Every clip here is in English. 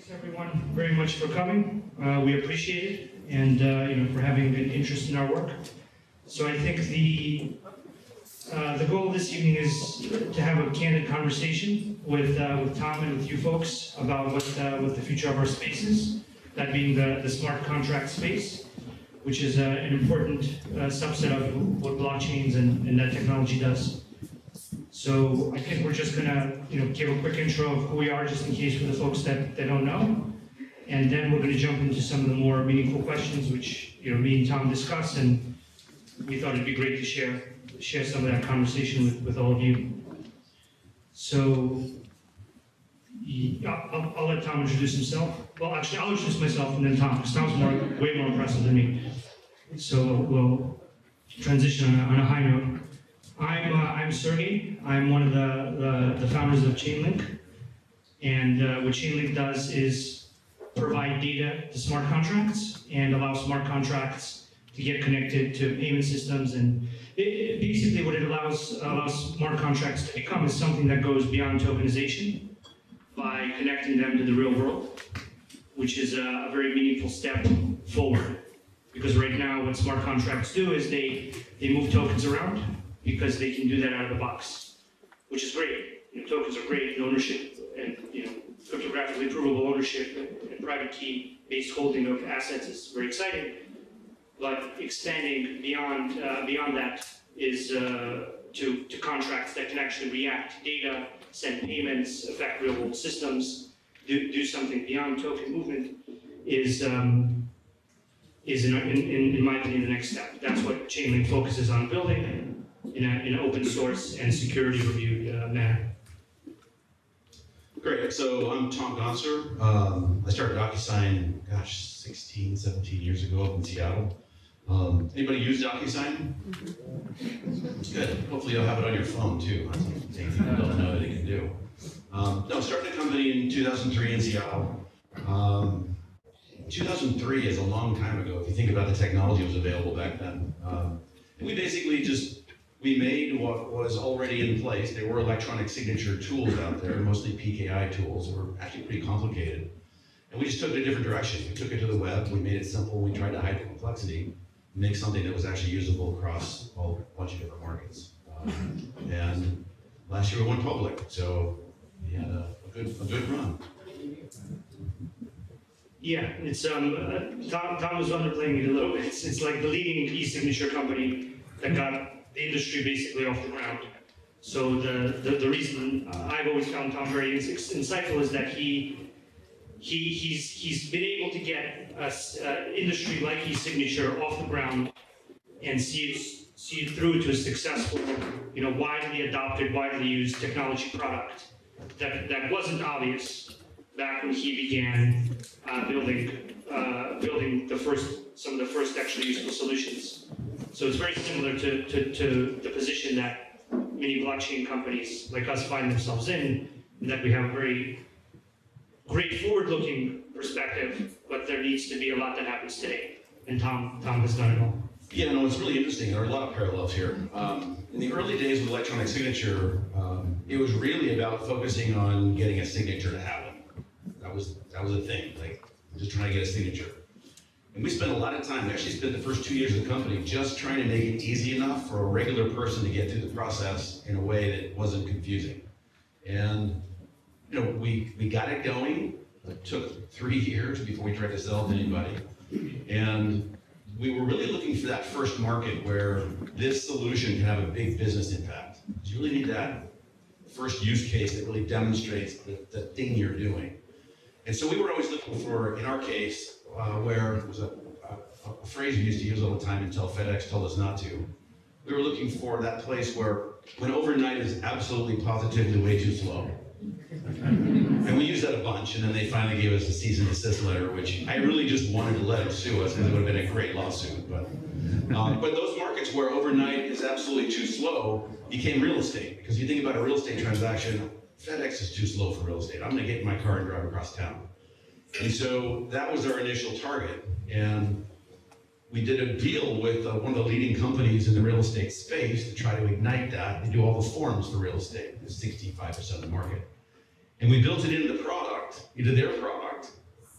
Thanks everyone very much for coming. We appreciate it, and for having an interest in our work. So I think the goal of this evening is to have a candid conversation with Tom and with you folks about what the future of our space is. That being the smart contract space, which is an important subset of what blockchains and that technology does. So I think we're just gonna give a quick intro of who we are, just in case for the folks that don't know, and then we're gonna jump into some of the more meaningful questions, which me and Tom discussed, and we thought it'd be great to share some of that conversation with all of you. So I'll let Tom introduce himself. Well, actually, I'll introduce myself and then Tom, because Tom's way more impressive than me. So we'll transition on a high note. I'm Sergey. I'm one of the founders of Chainlink. And what Chainlink does is provide data to smart contracts and allow smart contracts to get connected to payment systems. And basically what it allows smart contracts to become is something that goes beyond tokenization by connecting them to the real world, which is a very meaningful step forward. Because right now what smart contracts do is they move tokens around, because they can do that out of the box, which is great. Tokens are great, and ownership and cryptographically provable ownership and private key-based holding of assets is very exciting. But expanding beyond that is to contracts that can actually react to data, send payments, affect real-world systems, do something beyond token movement is in my opinion the next step. That's what Chainlink focuses on building in an open source and security reviewed manner. Great, so I'm Tom Gonser. I started DocuSign, 16, 17 years ago up in Seattle. Anybody use DocuSign? Good, hopefully you'll have it on your phone too. That's something you don't know that it can do. No, started a company in 2003 in Seattle. 2003 is a long time ago if you think about the technology that was available back then. And we basically we made what was already in place. There were electronic signature tools out there, mostly PKI tools. They were actually pretty complicated. And we just took it a different direction. We took it to the web, we made it simple, we tried to hide the complexity, make something that was actually usable across a bunch of different markets. And last year we went public, so we had a good run. Yeah, it's Tom was underplaying it a little bit. It's like the leading e-signature company that got the industry basically off the ground. So the reason I've always found Tom very insightful is that he's been able to get an industry like e-signature off the ground and see it through to a successful, widely adopted, widely used technology product that wasn't obvious back when he began building some of the first actually useful solutions. So it's very similar to the position that many blockchain companies like us find themselves in that we have a very great forward-looking perspective, but there needs to be a lot that happens today. And Tom has done it all. Yeah, no, it's really interesting. There are a lot of parallels here. In the early days with electronic signature, it was really about focusing on getting a signature to happen. That was a thing, like just trying to get a signature. And we spent a lot of time, we actually spent the first 2 years of the company just trying to make it easy enough for a regular person to get through the process in a way that wasn't confusing. And we got it going. It took 3 years before we tried to sell to anybody. And we were really looking for that first market where this solution can have a big business impact. You really need that first use case that really demonstrates the thing you're doing. And so we were always looking for, in our case, where it was a phrase we used to use all the time until FedEx told us not to. We were looking for that place where when overnight is absolutely positively way too slow. And we used that a bunch, and then they finally gave us a cease and desist letter, which I really just wanted to let them sue us, because it would have been a great lawsuit. But those markets where overnight is absolutely too slow became real estate. Because you think about a real estate transaction, FedEx is too slow for real estate. I'm going to get in my car and drive across town. And so that was our initial target. And we did a deal with one of the leading companies in the real estate space to try to ignite that. They do all the forms for real estate, it's 65% of the market. And we built it into the product, into their product,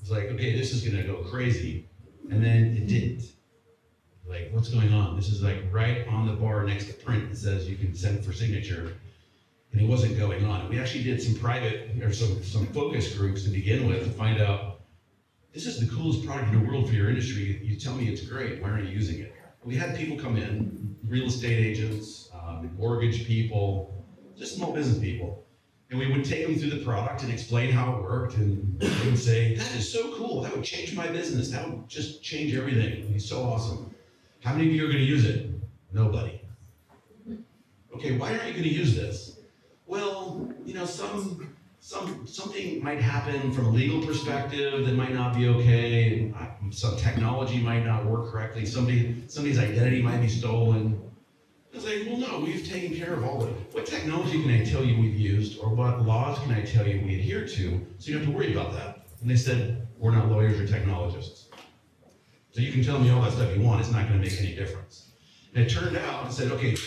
It's like, okay, this is gonna go crazy. And then it didn't. Like, what's going on? This is like right on the bar next to print. It says you can send for signature. And it wasn't going on. We actually did some private, or some focus groups to begin with to find out, this is the coolest product in the world for your industry. You tell me it's great, why aren't you using it? We had people come in, real estate agents, mortgage people, just small business people. And we would take them through the product and explain how it worked, and they would say, that is so cool, that would change my business, that would just change everything, it'd be so awesome. How many of you are gonna use it? Nobody. Okay, why aren't you gonna use this? Well, you know, something might happen from a legal perspective that might not be okay. Some technology might not work correctly. Somebody's identity might be stolen. It's like, well, no, we've taken care of all of it. What technology can I tell you we've used, or what laws can I tell you we adhere to, so you don't have to worry about that? And they said, we're not lawyers or technologists. So you can tell me all that stuff you want, it's not going to make any difference. And it turned out, it said, okay,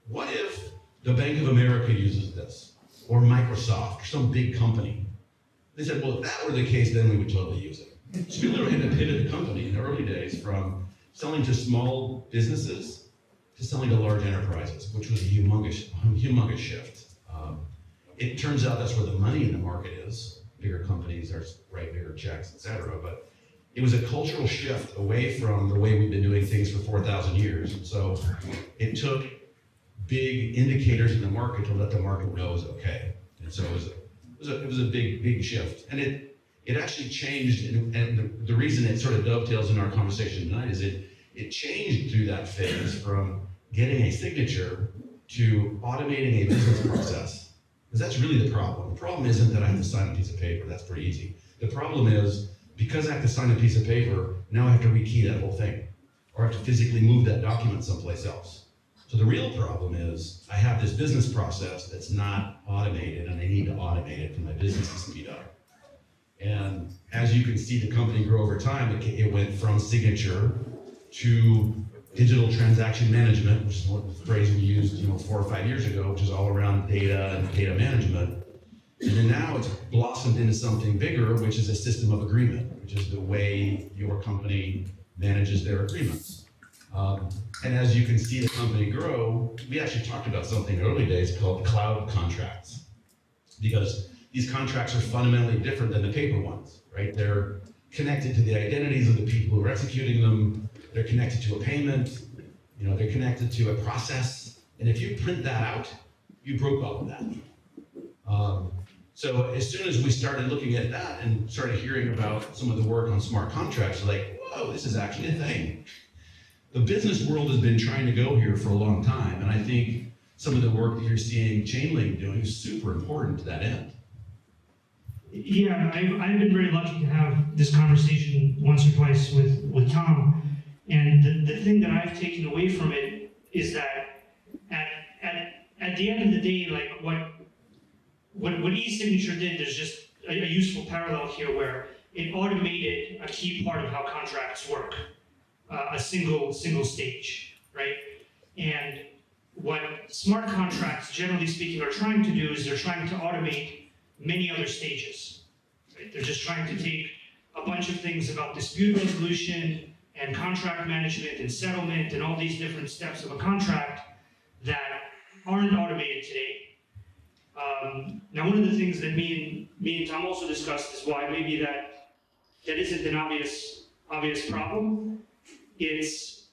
what if the Bank of America uses this, or Microsoft, or some big company? They said, well, if that were the case, then we would totally use it. So we literally had to pivot the company in the early days from selling to small businesses to selling to large enterprises, which was a humongous shift. It turns out that's where the money in the market is. Bigger companies are write bigger checks, et cetera, but it was a cultural shift away from the way we've been doing things for 4,000 years. And so it took big indicators in the market to let the market know it was okay. And so it was a big shift. And it actually changed, and the reason it sort of dovetails in our conversation tonight is it changed through that phase from getting a signature to automating a business process. Because that's really the problem. The problem isn't that I have to sign a piece of paper, that's pretty easy. The problem is, because I have to sign a piece of paper, now I have to rekey that whole thing, or I have to physically move that document someplace else. So the real problem is, I have this business process that's not automated, and I need to automate it for my business to speed up. And as you can see the company grow over time, it went from signature to digital transaction management, which is what the phrase we used 4 or 5 years ago, which is all around data and data management. And then now it's blossomed into something bigger, which is a system of agreement, which is the way your company manages their agreements. And as you can see the company grow, we actually talked about something in the early days called cloud contracts, because these contracts are fundamentally different than the paper ones, right? They're connected to the identities of the people who are executing them. They're connected to a payment. They're connected to a process. And if you print that out, you broke all of that. So as soon as we started looking at that and started hearing about some of the work on smart contracts, we're like, whoa, this is actually a thing. The business world has been trying to go here for a long time, and I think some of the work that you're seeing Chainlink doing is super important to that end. Yeah, I've been very lucky to have this conversation once or twice with Tom, and the thing that I've taken away from it is that at the end of the day, like what e-signature did, there's just a useful parallel here where it automated a key part of how contracts work. A single stage, right? And what smart contracts, generally speaking, are trying to do is they're trying to automate many other stages. Right? They're just trying to take a bunch of things about dispute resolution and contract management and settlement and all these different steps of a contract that aren't automated today. Now, one of the things that me and Tom also discussed is why maybe that isn't an obvious problem. It's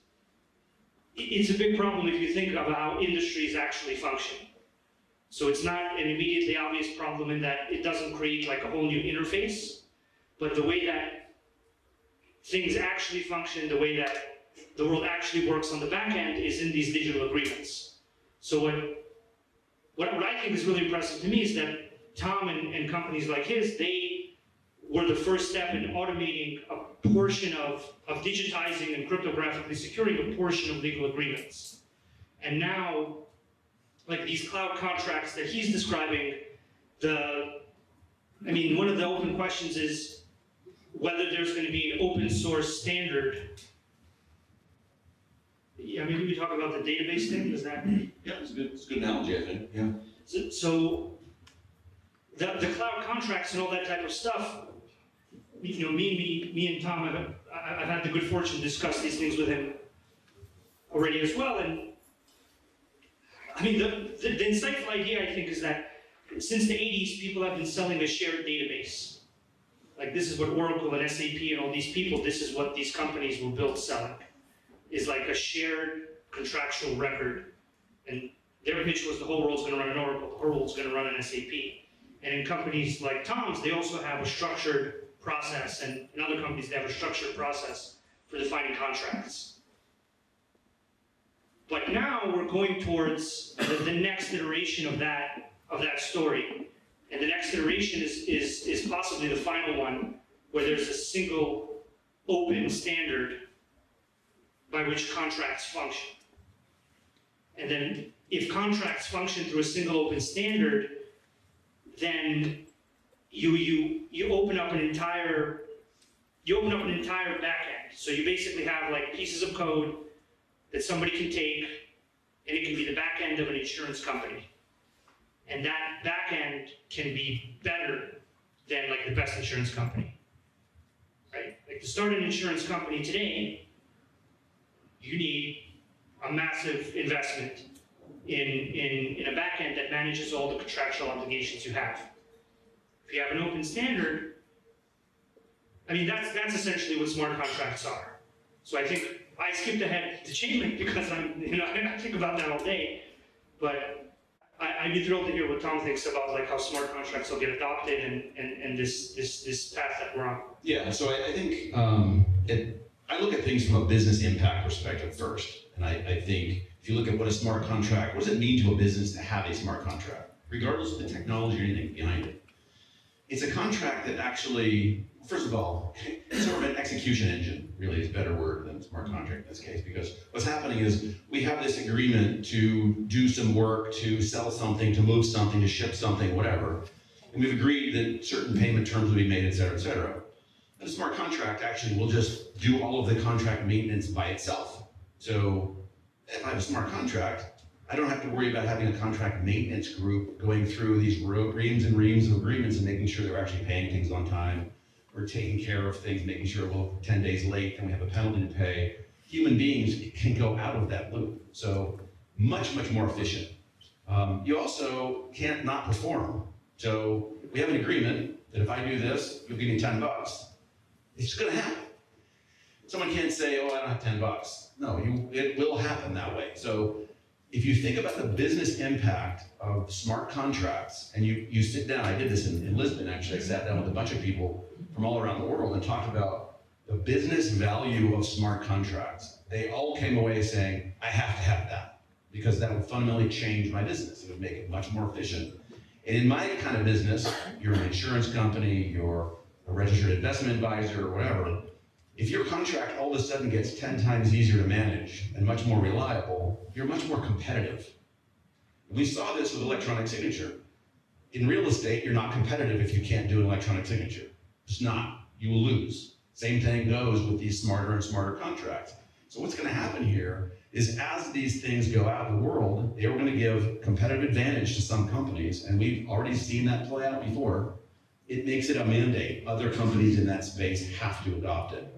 a big problem if you think about how industries actually function. So it's not an immediately obvious problem in that it doesn't create like a whole new interface, but the way that things actually function, the way that the world actually works on the back end is in these digital agreements. So what I think is really impressive to me is that Tom and companies like his, they were the first step in automating a portion of digitizing and cryptographically securing a portion of legal agreements. And now, like these cloud contracts that he's describing, one of the open questions is whether there's going to be an open source standard. Yeah, maybe we talk about the database thing, is that? Yeah, it's a good analogy, I think, yeah. So the cloud contracts and all that type of stuff, me and Tom, I've had the good fortune to discuss these things with him already as well. And I mean, the insightful idea, I think, is that since the 80s, people have been selling a shared database. Like, this is what Oracle and SAP and all these people, this is what these companies were built selling, is like a shared contractual record. And their pitch was the whole world's going to run on Oracle, the whole world's going to run on SAP. And in companies like Tom's, they also have a structured process, and in other companies, they have a structured process for defining contracts. But now we're going towards the next iteration of that story. And the next iteration is possibly the final one, where there's a single open standard by which contracts function. And then if contracts function through a single open standard, then you open up an entire back end. So you basically have like pieces of code that somebody can take, and it can be the back end of an insurance company. And that back end can be better than like the best insurance company, right? Like to start an insurance company today, you need a massive investment in a back end that manages all the contractual obligations you have. If you have an open standard, I mean, that's essentially what smart contracts are. So I think I skipped ahead to Chainlink because I think about that all day, but I'd be thrilled to hear what Tom thinks about like how smart contracts will get adopted and this path that we're on. Yeah, so I think I look at things from a business impact perspective first, and I think if you look at what a smart contract, what does it mean to a business to have a smart contract, regardless of the technology or anything behind it? It's a contract that actually, first of all, it's sort of an execution engine, really is a better word than smart contract in this case, because what's happening is we have this agreement to do some work, to sell something, to move something, to ship something, whatever, and we've agreed that certain payment terms will be made, et cetera, et cetera. And a smart contract actually will just do all of the contract maintenance by itself. So if I have a smart contract, I don't have to worry about having a contract maintenance group going through these reams and reams of agreements and making sure they're actually paying things on time. We're taking care of things, making sure, well, 10 days late, then we have a penalty to pay. Human beings can go out of that loop. So much, much more efficient. You also can't not perform. So we have an agreement that if I do this, you'll give me $10. It's just gonna happen. Someone can't say, oh, I don't have $10. No, it will happen that way. So if you think about the business impact of smart contracts, and you sit down, I did this in Lisbon actually, I sat down with a bunch of people from all around the world and talked about the business value of smart contracts. They all came away saying, I have to have that, because that would fundamentally change my business. It would make it much more efficient. And in my kind of business, you're an insurance company, you're a registered investment advisor, or whatever, if your contract all of a sudden gets 10 times easier to manage and much more reliable, you're much more competitive. We saw this with electronic signature. In real estate, you're not competitive if you can't do an electronic signature. It's not. You will lose. Same thing goes with these smarter and smarter contracts. So what's going to happen here is as these things go out in the world, they are going to give competitive advantage to some companies, and we've already seen that play out before. It makes it a mandate. Other companies in that space have to adopt it.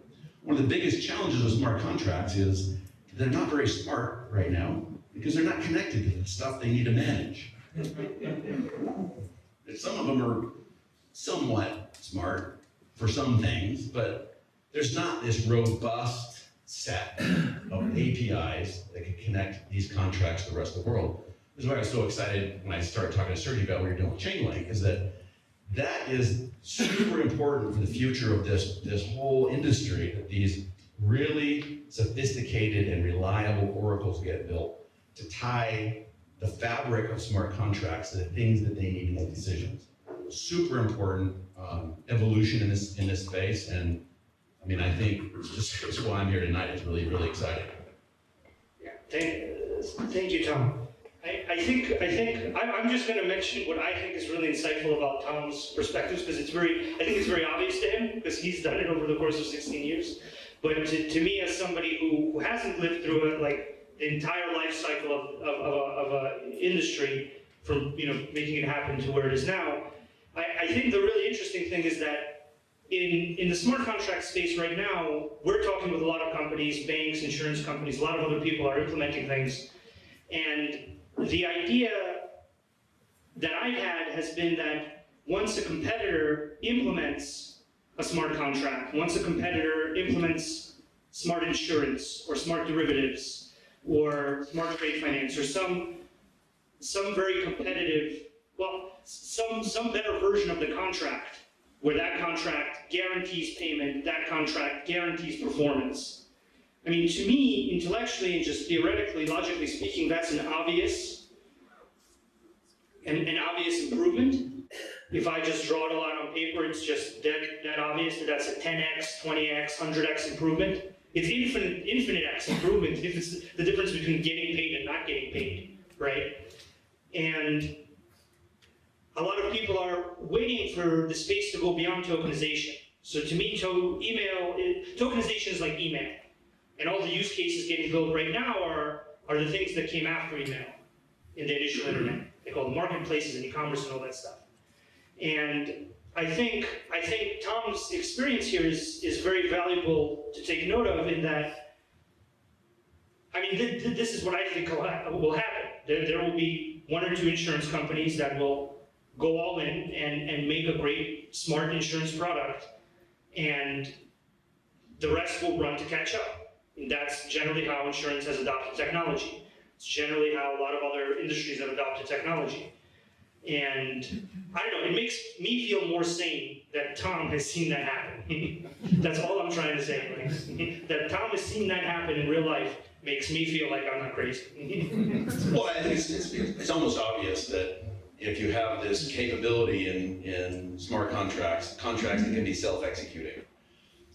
One of the biggest challenges with smart contracts is they're not very smart right now because they're not connected to the stuff they need to manage. Some of them are somewhat smart for some things, but there's not this robust set of APIs that can connect these contracts to the rest of the world. This is why I was so excited when I started talking to Sergey about what you're doing with Chainlink, is that is super important for the future of this whole industry, that these really sophisticated and reliable oracles get built to tie the fabric of smart contracts to the things that they need to make decisions. Super important evolution in this space, and I mean, I think it's why I'm here tonight. It's really, really exciting. Yeah, thank you, Tom. I'm just going to mention what I think is really insightful about Tom's perspectives, because I think it's very obvious to him, because he's done it over the course of 16 years. But to me, as somebody who hasn't lived through it, like the entire life cycle of an industry, from making it happen to where it is now, I think the really interesting thing is that in the smart contract space right now, we're talking with a lot of companies, banks, insurance companies, a lot of other people are implementing things. And the idea that I've had has been that once a competitor implements a smart contract, once a competitor implements smart insurance or smart derivatives or smart trade finance or some very competitive, well, some better version of the contract, where that contract guarantees payment, that contract guarantees performance. I mean, to me, intellectually and just theoretically, logically speaking, that's an obvious improvement. If I just draw it a lot on paper, it's just that obvious that that's a 10x, 20x, 100x improvement. It's infinite x improvement if it's the difference between getting paid and not getting paid, right? And a lot of people are waiting for the space to go beyond tokenization. So to me, tokenization is like email. And all the use cases getting built right now are the things that came after email in the initial internet. They call them marketplaces and e-commerce and all that stuff. And I think Tom's experience here is very valuable to take note of in that, I mean, this is what I think will happen. There will be one or two insurance companies that will go all in and make a great smart insurance product, and the rest will run to catch up. And that's generally how insurance has adopted technology. It's generally how a lot of other industries have adopted technology. And I don't know, it makes me feel more sane that Tom has seen that happen. That's all I'm trying to say. Like, that Tom has seen that happen in real life makes me feel like I'm not crazy. Well, I think it's almost obvious that if you have this capability in smart contracts that can be self-executing,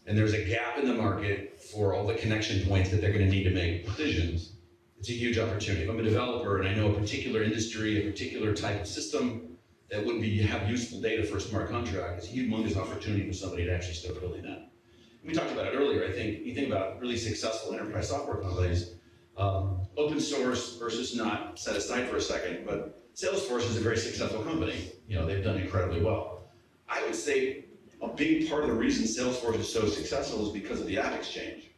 and there's a gap in the market for all the connection points that they're going to need to make decisions, it's a huge opportunity. If I'm a developer and I know a particular industry, a particular type of system that would have useful data for a smart contract, it's a humongous opportunity for somebody to actually start building that. We talked about it earlier. I think you think about really successful enterprise software companies, open source versus not, set aside for a second, but Salesforce is a very successful company. You know, they've done incredibly well. I would say a big part of the reason Salesforce is so successful is because of the app exchange.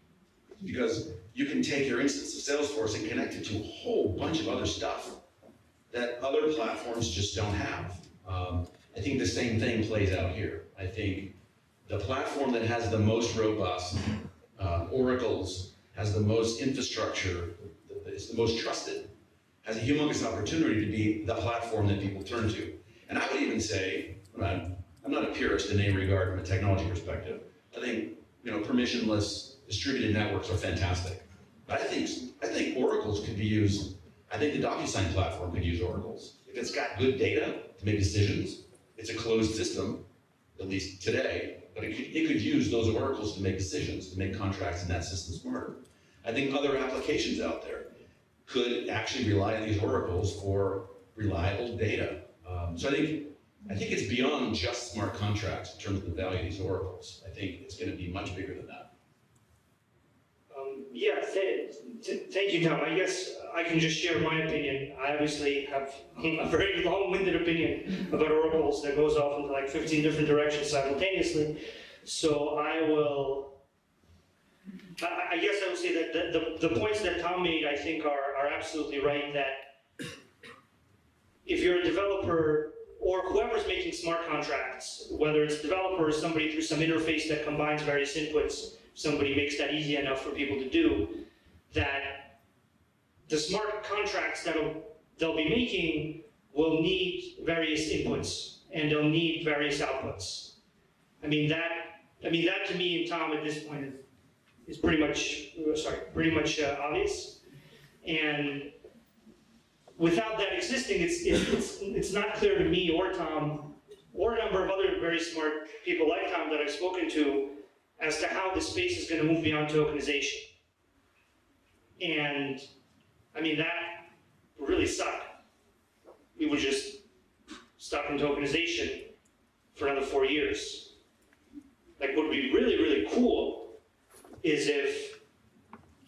Because you can take your instance of Salesforce and connect it to a whole bunch of other stuff that other platforms just don't have. I think the same thing plays out here. I think the platform that has the most robust oracles, has the most infrastructure, is the most trusted, has a humongous opportunity to be the platform that people turn to. And I would even say, I'm not a purist in any regard from a technology perspective. I think permissionless distributed networks are fantastic. But I think oracles could be used. I think the DocuSign platform could use oracles. If it's got good data to make decisions, it's a closed system, at least today, but it could use those oracles to make decisions, to make contracts in that system smarter. I think other applications out there could actually rely on these oracles for reliable data. So I think it's beyond just smart contracts in terms of the value of these oracles. I think it's going to be much bigger than that. Yeah, thank you, Tom. I guess I can just share my opinion. I obviously have a very long-winded opinion about oracles that goes off into like 15 different directions simultaneously. So I guess I would say that the points that Tom made, I think, are absolutely right, that if you're a developer or whoever's making smart contracts, whether it's a developer or somebody through some interface that combines various inputs, somebody makes that easy enough for people to do, that the smart contracts that they'll be making will need various inputs and they'll need various outputs. I mean that to me and Tom at this point is pretty much obvious. And without that existing, it's not clear to me or Tom or a number of other very smart people like Tom that I've spoken to as to how the space is going to move beyond tokenization. And I mean, that would really suck. We would just stuck in tokenization for another 4 years. Like, what would be really, really cool is if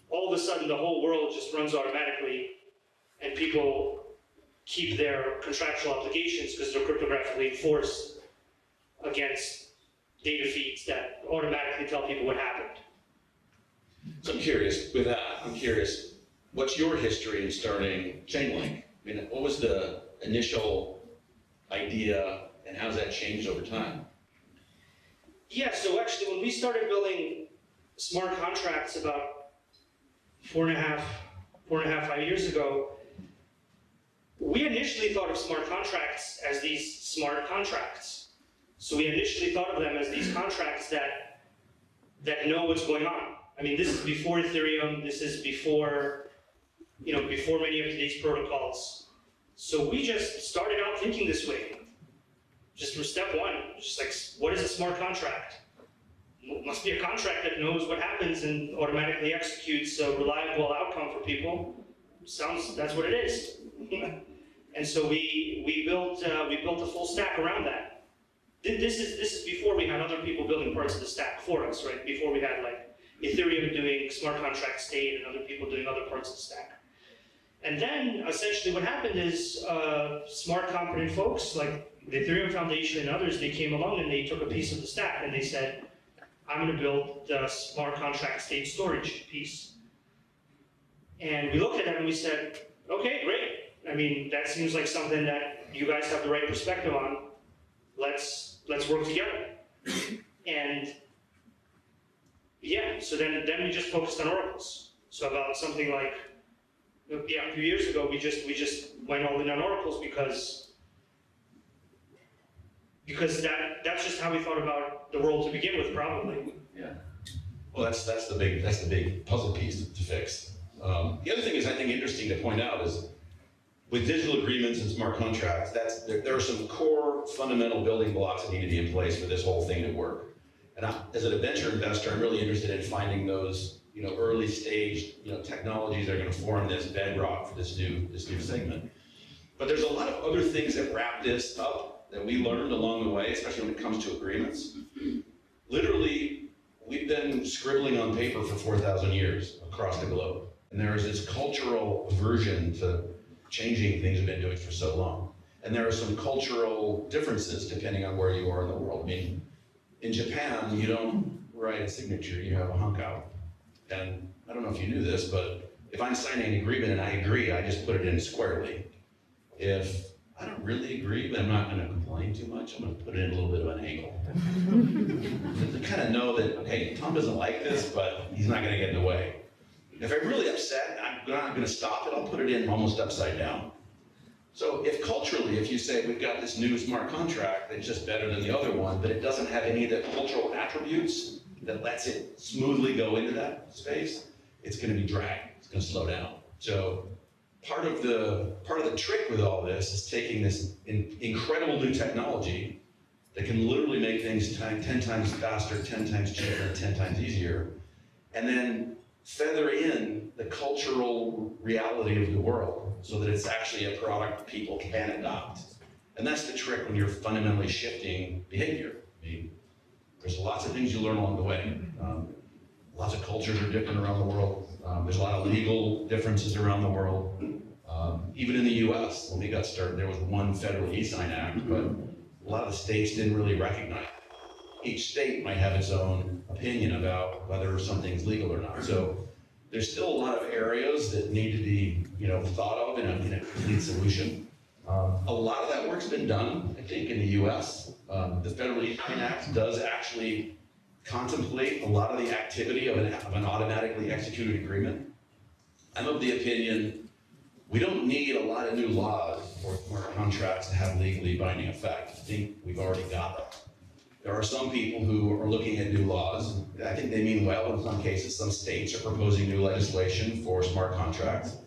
all of a sudden the whole world just runs automatically and people keep their contractual obligations because they're cryptographically enforced against data feeds that automatically tell people what happened. So I'm curious, with that, what's your history in starting Chainlink? I mean, what was the initial idea and how's that changed over time? Yeah, so actually when we started building smart contracts about 4.5, 5 years ago, we initially thought of smart contracts as these smart contracts. So we initially thought of them as these contracts that know what's going on. I mean, this is before Ethereum, this is before, before many of today's protocols. So we just started out thinking this way. Just from step one, just like, what is a smart contract? It must be a contract that knows what happens and automatically executes a reliable outcome for people. That's what it is. And so we built a full stack around that. This is before we had other people building parts of the stack for us, right? Before we had like Ethereum doing smart contract state and other people doing other parts of the stack. And then essentially what happened is smart, competent folks like the Ethereum Foundation and others, they came along and they took a piece of the stack and they said, I'm going to build the smart contract state storage piece. And we looked at it and we said, okay, great. I mean, that seems like something that you guys have the right perspective on. Let's work together. And yeah, so then we just focused on oracles. So about something like, a few years ago, we just went all in on oracles because that's just how we thought about the world to begin with, probably. Yeah. Well, that's the big puzzle piece to fix. The other thing is, I think, interesting to point out is with digital agreements and smart contracts, there are some core fundamental building blocks that need to be in place for this whole thing to work. And as a venture investor, I'm really interested in finding those early stage technologies that are going to form this bedrock for this new segment. But there's a lot of other things that wrap this up that we learned along the way, especially when it comes to agreements. Literally, we've been scribbling on paper for 4,000 years across the globe. And there is this cultural aversion to changing things we've been doing for so long. And there are some cultural differences depending on where you are in the world. I mean, in Japan, you don't write a signature, you have a hunk out. And I don't know if you knew this, but if I'm signing an agreement and I agree, I just put it in squarely. If I don't really agree, but I'm not going to complain too much, I'm going to put it in a little bit of an angle. To kind of know that, hey, Tom doesn't like this, but he's not going to get in the way. If I'm really upset, I'm not going to stop it, I'll put it in almost upside down. So if culturally, if you say we've got this new smart contract that's just better than the other one, but it doesn't have any of the cultural attributes that lets it smoothly go into that space, it's going to be dragged, it's going to slow down. So part of the trick with all this is taking this incredible new technology that can literally make things 10 times faster, 10 times cheaper, and 10 times easier, and then feather in the cultural reality of the world so that it's actually a product people can adopt. And that's the trick when you're fundamentally shifting behavior. I mean, there's lots of things you learn along the way. Lots of cultures are different around the world. There's a lot of legal differences around the world. Even in the US, when we got started, there was one federal e-sign act, but a lot of the states didn't really recognize it. Each state might have its own opinion about whether something's legal or not. So there's still a lot of areas that need to be thought of in a complete solution. A lot of that work's been done, I think, in the US. The Federal E-sign Act does actually contemplate a lot of the activity of an automatically executed agreement. I'm of the opinion we don't need a lot of new laws for smart contracts to have legally binding effect. I think we've already got them. There are some people who are looking at new laws. I think they mean well. In some cases, some states are proposing new legislation for smart contracts,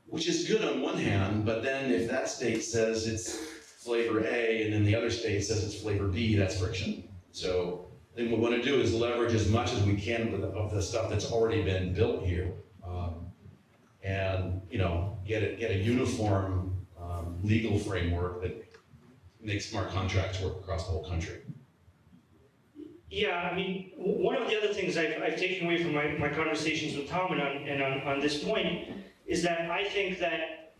which is good on one hand, but then if that state says it's flavor A and then the other state says it's flavor B, that's friction. So then what we want to do is leverage as much as we can of the stuff that's already been built here, and get a uniform legal framework that makes smart contracts work across the whole country. Yeah, I mean, one of the other things I've taken away from my conversations with Tom and on this point is that I think that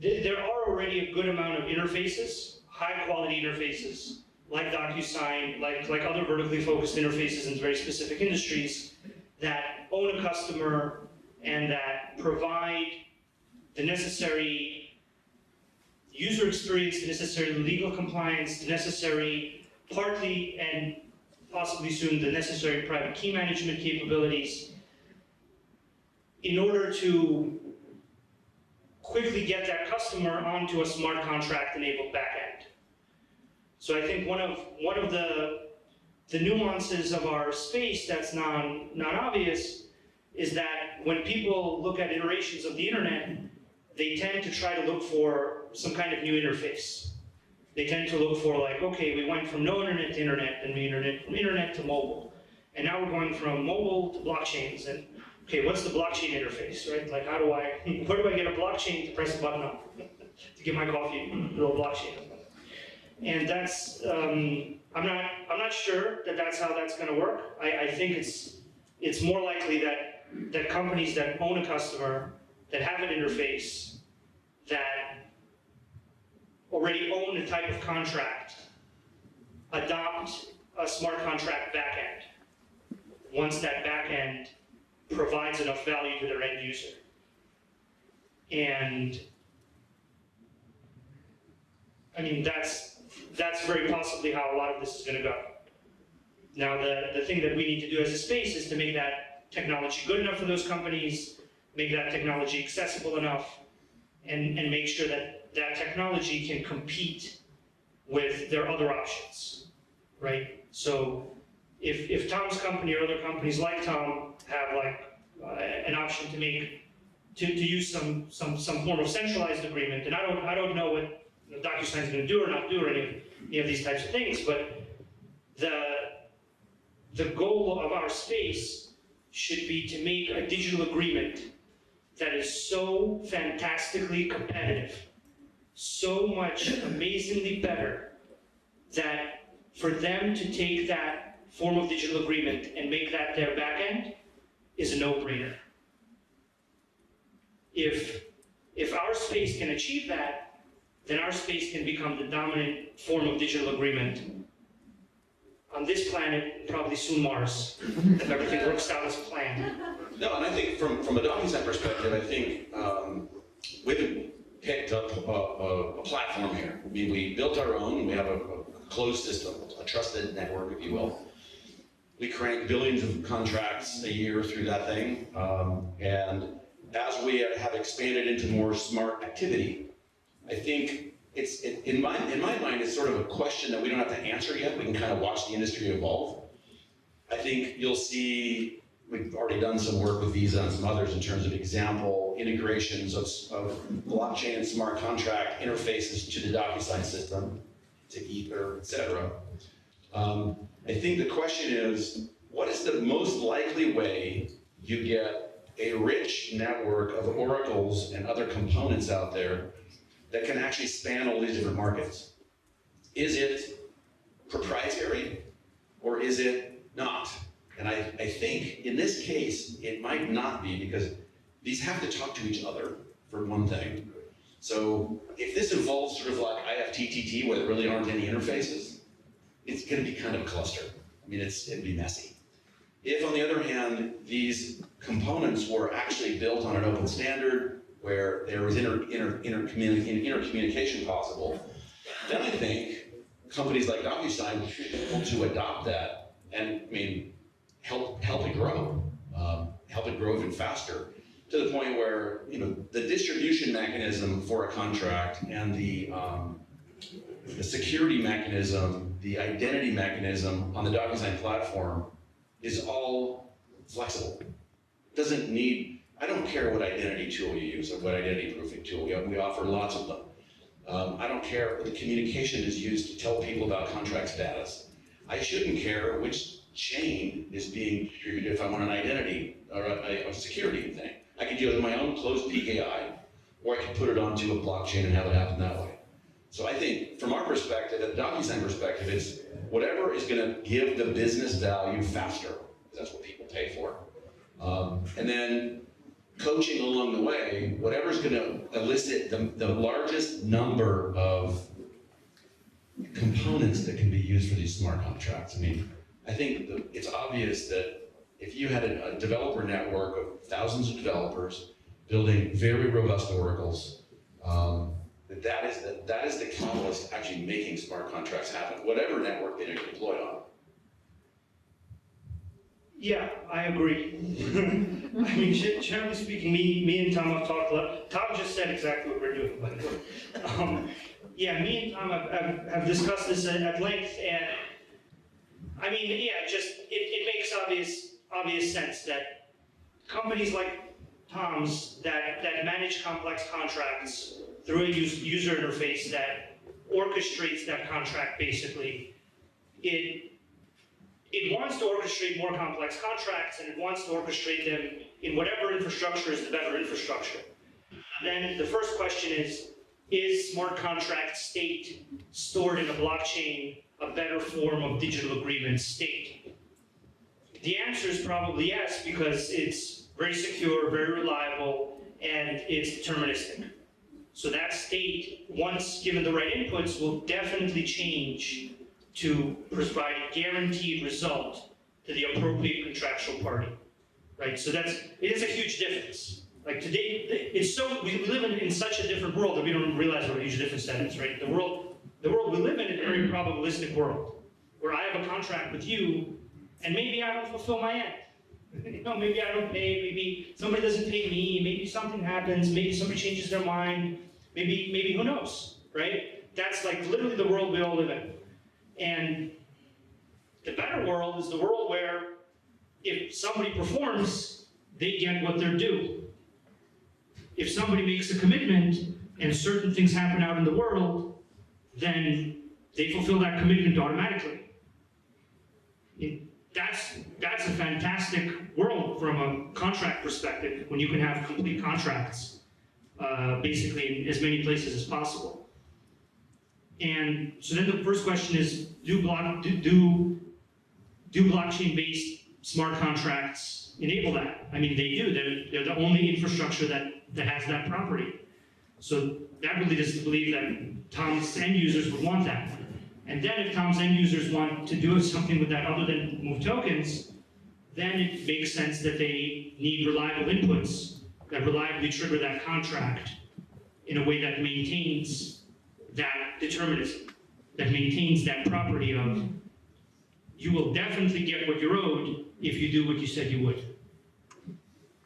there are already a good amount of interfaces, high quality interfaces, like DocuSign, like other vertically focused interfaces in very specific industries that own a customer and that provide the necessary user experience, the necessary legal compliance, the necessary, partly and possibly soon, the necessary private key management capabilities in order to quickly get that customer onto a smart contract enabled backend. So I think one of the nuances of our space that's not obvious is that when people look at iterations of the internet, they tend to try to look for some kind of new interface. They tend to look for like, okay, we went from no internet to internet, and from internet to mobile. And now we're going from mobile to blockchains. And okay, what's the blockchain interface, right? Like where do I get a blockchain to press a button on to get my coffee, a little blockchain? And that's, I'm not sure that that's how that's gonna work. I think it's more likely that companies that own a customer, that have an interface, that already own a type of contract, adopt a smart contract backend once that backend provides enough value to their end user. And I mean, that's very possibly how a lot of this is going to go. Now, the thing that we need to do as a space is to make that technology good enough for those companies, make that technology accessible enough, and make sure that that technology can compete with their other options, right? So if Tom's company or other companies like Tom have like an option to use some form of centralized agreement, and I don't know what DocuSign is going to do or not do or any of these types of things, but the goal of our space should be to make a digital agreement that is so fantastically competitive, so much amazingly better, that for them to take that form of digital agreement and make that their backend is a no-brainer. If our space can achieve that, then our space can become the dominant form of digital agreement on this planet, and probably soon Mars, if everything works out as planned. No, and I think from a DocuSign perspective, I think we've picked up a platform here. I mean, we built our own. We have a closed system, a trusted network, if you will. We crank billions of contracts a year through that thing, and as we have expanded into more smart activity, I think in my mind, it's sort of a question that we don't have to answer yet. We can kind of watch the industry evolve. I think you'll see, we've already done some work with Visa and some others in terms of example integrations of blockchain and smart contract interfaces to the DocuSign system, to Ether, etc. I think the question is, what is the most likely way you get a rich network of oracles and other components out there that can actually span all these different markets? Is it proprietary or is it not? And I think in this case, it might not be, because these have to talk to each other, for one thing. So if this involves sort of like IFTTT, where there really aren't any interfaces, it's going to be kind of a cluster. I mean, it'd be messy. If, on the other hand, these components were actually built on an open standard, where there was intercommunication possible, then I think companies like DocuSign should be able to adopt that and, I mean, help it grow even faster, to the point where, you know, the distribution mechanism for a contract and the security mechanism, the identity mechanism on the DocuSign platform is all flexible. It doesn't need, I don't care what identity tool you use or what identity proofing tool. We offer lots of them. I don't care what the communication is used to tell people about contract status. I shouldn't care which chain is being distributed if I want an identity or a security thing. I could use my own closed PKI, or I could put it onto a blockchain and have it happen that way. So I think from our perspective, at the DocuSign perspective, it's whatever is going to give the business value faster, because that's what people pay for. And then coaching along the way, whatever's going to elicit the largest number of components that can be used for these smart contracts? I mean, I think it's obvious that if you had a developer network of thousands of developers building very robust oracles, that is the catalyst to actually making smart contracts happen, whatever network they deploy on. Yeah, I agree. I mean, generally speaking, me and Tom have talked a lot. Tom just said exactly what we're doing, by the way. Yeah, me and Tom have discussed this at length, and I mean, yeah, it makes obvious sense that companies like Tom's that manage complex contracts through a user interface that orchestrates that contract, basically, it wants to orchestrate more complex contracts, and it wants to orchestrate them in whatever infrastructure is the better infrastructure. Then the first question is smart contract state stored in a blockchain a better form of digital agreement state? The answer is probably yes, because it's very secure, very reliable, and it's deterministic. So that state, once given the right inputs, will definitely change to provide a guaranteed result to the appropriate contractual party, right? So it is a huge difference. Like today, we live in such a different world that we don't realize what a huge difference that is, right? The world we live in is a very probabilistic world, where I have a contract with you, and maybe I don't fulfill my end. You know, maybe I don't pay, maybe somebody doesn't pay me, maybe something happens, maybe somebody changes their mind, maybe who knows, right? That's like literally the world we all live in. And the better world is the world where if somebody performs, they get what they're due. If somebody makes a commitment and certain things happen out in the world, then they fulfill that commitment automatically. That's a fantastic world from a contract perspective, when you can have complete contracts, basically in as many places as possible. And so then the first question is, do blockchain-based smart contracts enable that? I mean, they do. They're the only infrastructure that has that property. So that really leads us to believe that Tom's end users would want that. And then if Tom's end users want to do something with that other than move tokens, then it makes sense that they need reliable inputs that reliably trigger that contract in a way that maintains that determinism, that maintains that property of, you will definitely get what you're owed if you do what you said you would.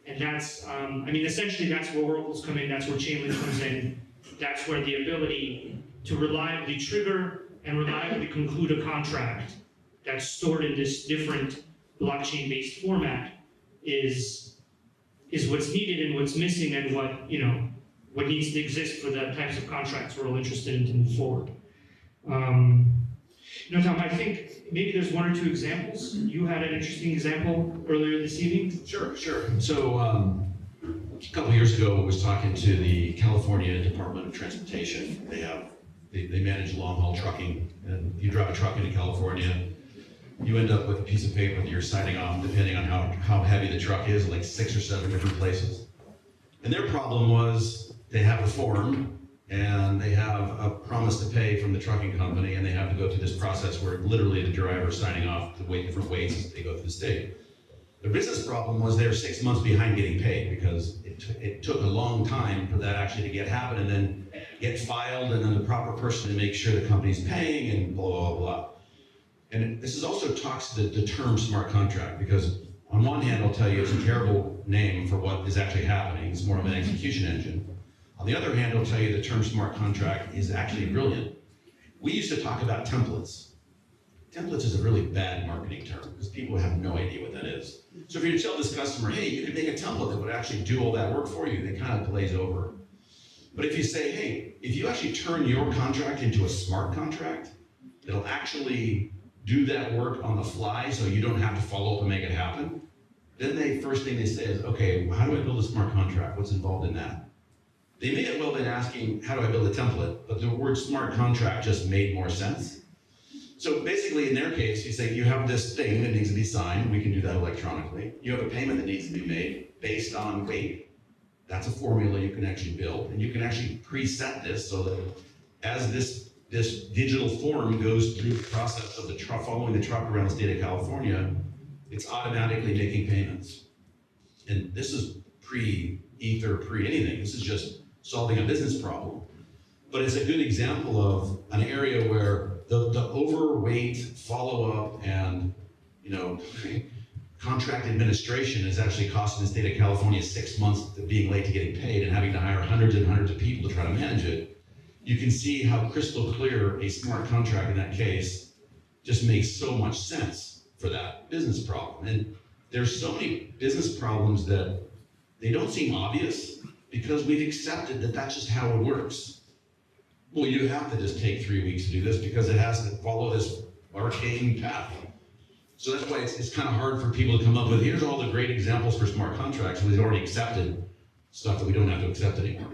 And that's, I mean, essentially that's where oracles come in, that's where Chainlink comes in, that's where the ability to reliably trigger and reliably conclude a contract that's stored in this different blockchain-based format is what's needed and what's missing, and what needs to exist for the types of contracts we're all interested in to move forward. Tom, I think maybe there's one or two examples. You had an interesting example earlier this evening. Sure. So a couple of years ago, I was talking to the California Department of Transportation. They manage long-haul trucking, and you drive a truck into California, you end up with a piece of paper that you're signing off, depending on how heavy the truck is, like 6 or 7 different places. And their problem was, they have a form, and they have a promise to pay from the trucking company, and they have to go through this process where literally the driver is signing off the different weights as they go through the state. The business problem was they were 6 months behind getting paid, because it took a long time for that actually to happen, and then get filed, and then the proper person to make sure the company's paying, and blah, blah, blah. And this also talks to the term smart contract, because on one hand, I'll tell you it's a terrible name for what is actually happening. It's more of an execution engine. On the other hand, I'll tell you the term smart contract is actually brilliant. We used to talk about templates. Templates is a really bad marketing term, because people have no idea what that is. So if you tell this customer, hey, you could make a template that would actually do all that work for you, they kind of glaze over. But if you say, hey, if you actually turn your contract into a smart contract, it'll actually do that work on the fly so you don't have to follow up and make it happen, then the first thing they say is, okay, how do I build a smart contract? What's involved in that? They may have well been asking, how do I build a template? But the word smart contract just made more sense. So basically, in their case, you say you have this thing that needs to be signed. We can do that electronically. You have a payment that needs to be made based on weight. That's a formula you can actually build. And you can actually preset this so that as this this digital form goes through the process of the truck, following the truck around the state of California, it's automatically making payments. And this is pre-Ether, pre-anything. This is just solving a business problem. But it's a good example of an area where the overweight follow-up and, contract administration is actually costing the state of California 6 months of being late to getting paid and having to hire hundreds and hundreds of people to try to manage it. You can see how crystal clear a smart contract in that case just makes so much sense for that business problem. And there's so many business problems that they don't seem obvious because we've accepted that that's just how it works. Well, you have to just take 3 weeks to do this because it has to follow this arcane path. So that's why it's kind of hard for people to come up with, here's all the great examples for smart contracts when they've already accepted stuff that we don't have to accept anymore.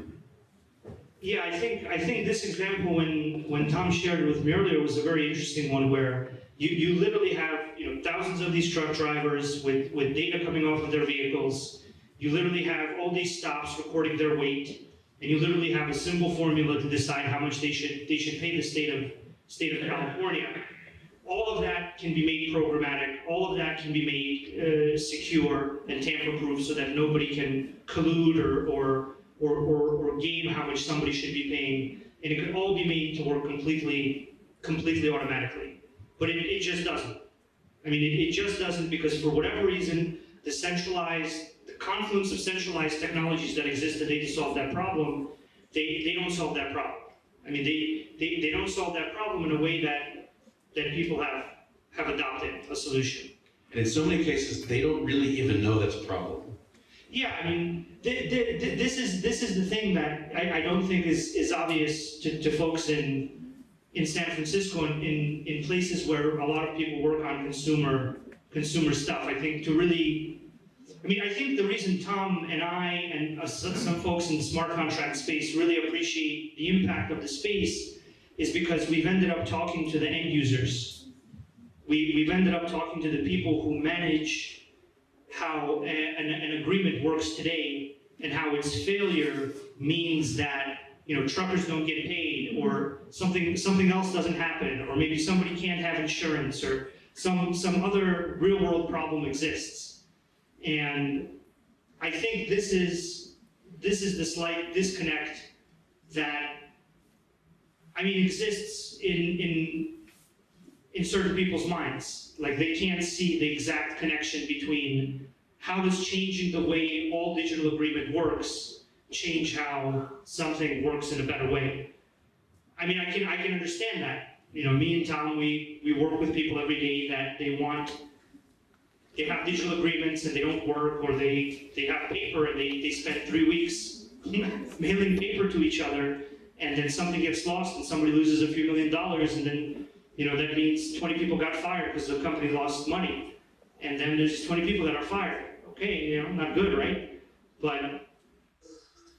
Yeah, I think this example when Tom shared it with me earlier was a very interesting one where you literally have thousands of these truck drivers with data coming off of their vehicles. You literally have all these stops recording their weight, and you literally have a simple formula to decide how much they should pay the state of California. All of that can be made programmatic. All of that can be made secure and tamper-proof so that nobody can collude or game how much somebody should be paying. And it could all be made to work completely automatically. But it just doesn't. I mean, it just doesn't because for whatever reason, the confluence of centralized technologies that exist today to solve that problem, they don't solve that problem. I mean, they don't solve that problem in a way that people have adopted a solution. And in so many cases, they don't really even know that's a problem. Yeah, I mean, this is the thing that I don't think is obvious to folks in San Francisco and in places where a lot of people work on consumer stuff. I think I think the reason Tom and I and some folks in the smart contract space really appreciate the impact of the space is because we've ended up talking to the end users. We've ended up talking to the people who manage how an agreement works today and how its failure means that truckers don't get paid or something else doesn't happen or maybe somebody can't have insurance or some other real world problem exists. And I think this is the slight disconnect that exists in certain people's minds. Like they can't see the exact connection between how does changing the way all digital agreement works change how something works in a better way. I mean, I can understand that. Me and Tom, we work with people every day that they have digital agreements and they don't work, or they have paper and they spend 3 weeks mailing paper to each other, and then something gets lost and somebody loses a few $1 million, and then that means 20 people got fired because the company lost money, and then there's 20 people that are fired. Okay, not good, right? But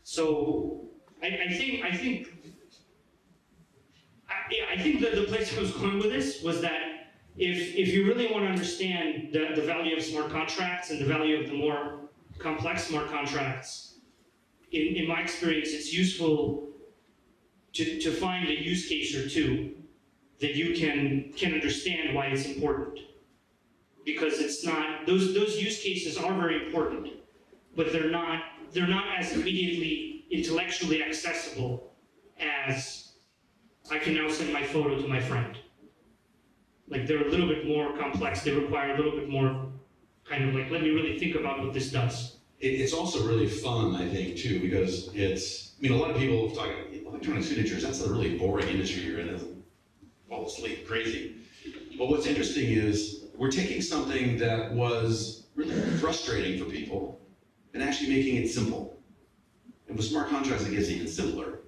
so I think that the place I was going with this was that if you really want to understand the value of smart contracts and the value of the more complex smart contracts, in my experience, it's useful to find a use case or two that you can understand why it's important. Because it's not, those use cases are very important, but they're not as immediately intellectually accessible as I can now send my photo to my friend. Like they're a little bit more complex, they require a little bit more kind of like, let me really think about what this does. It's also really fun, I think, too, because a lot of people talk about electronic signatures, that's a really boring industry you're in, fall asleep, crazy. But what's interesting is we're taking something that was really frustrating for people and actually making it simple. And with smart contracts, it gets even simpler.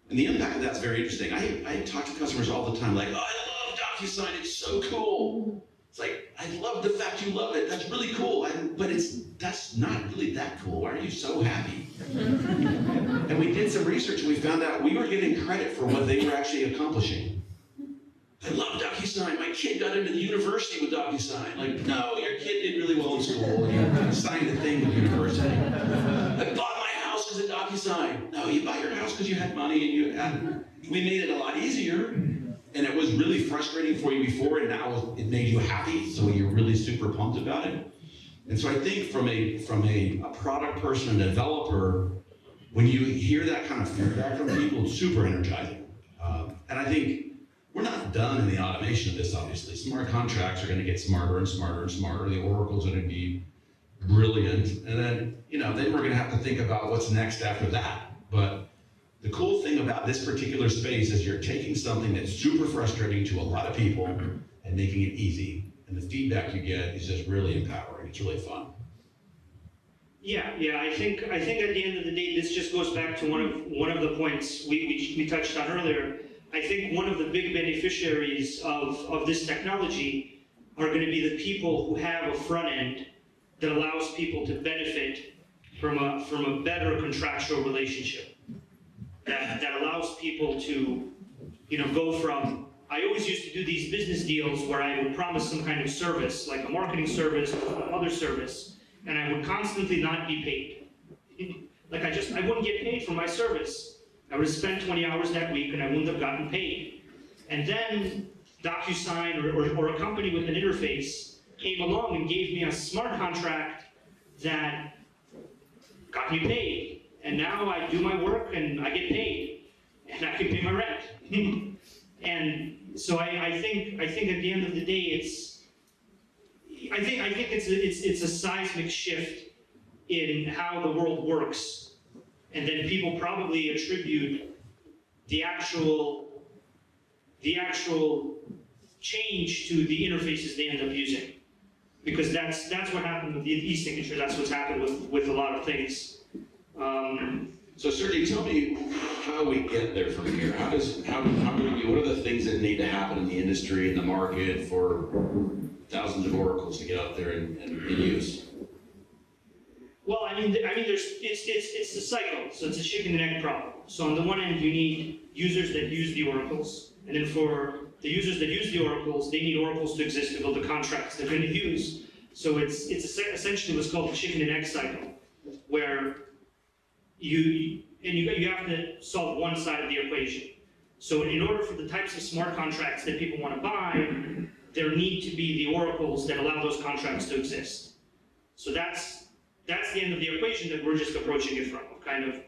And the impact of that's very interesting. I talk to customers all the time, like, oh, I love DocuSign, it's so cool. It's like, I love the fact you love it, that's really cool, but that's not really that cool. Why are you so happy? And we did some research and we found out we were getting credit for what they were actually accomplishing. I love DocuSign, my kid got into the university with DocuSign. Like, no, your kid did really well in school, and you signed the thing with the university. I bought my house because of DocuSign. No, you buy your house because you had money and we made it a lot easier. And it was really frustrating for you before, and now it made you happy, so you're really super pumped about it. And so I think from a product person and developer, when you hear that kind of feedback from people, it's super energizing. And I think we're not done in the automation of this, obviously. Smart contracts are going to get smarter and smarter and smarter. The Oracle's going to be brilliant. And then, then we're going to have to think about what's next after that. But the cool thing about this particular space is you're taking something that's super frustrating to a lot of people and making it easy. And the feedback you get is just really empowering. It's really fun. Yeah. I think at the end of the day, this just goes back to one of the points we touched on earlier. I think one of the big beneficiaries of this technology are going to be the people who have a front end that allows people to benefit from a better contractual relationship. That allows people to, go from, I always used to do these business deals where I would promise some kind of service, like a marketing service or some other service, and I would constantly not be paid. Like I wouldn't get paid for my service. I would have spent 20 hours that week and I wouldn't have gotten paid. And then DocuSign or a company with an interface came along and gave me a smart contract that got me paid. And now I do my work and I get paid, and I can pay my rent. And so I think at the end of the day, I think it's a seismic shift in how the world works, and then people probably attribute the actual change to the interfaces they end up using, because that's what happened with the e-signature. That's what's happened with a lot of things. So Sergey, tell me how we get there from here. What are the things that need to happen in the industry and the market for thousands of oracles to get out there and use? Well, it's the cycle. So it's a chicken and egg problem. So on the one end, you need users that use the oracles, and then for the users that use the oracles, they need oracles to exist to build the contracts they're going to use. So it's essentially what's called the chicken and egg cycle, where you have to solve one side of the equation. So in order for the types of smart contracts that people want to buy, there need to be the oracles that allow those contracts to exist. So that's the end of the equation that we're just approaching it from. Kind of,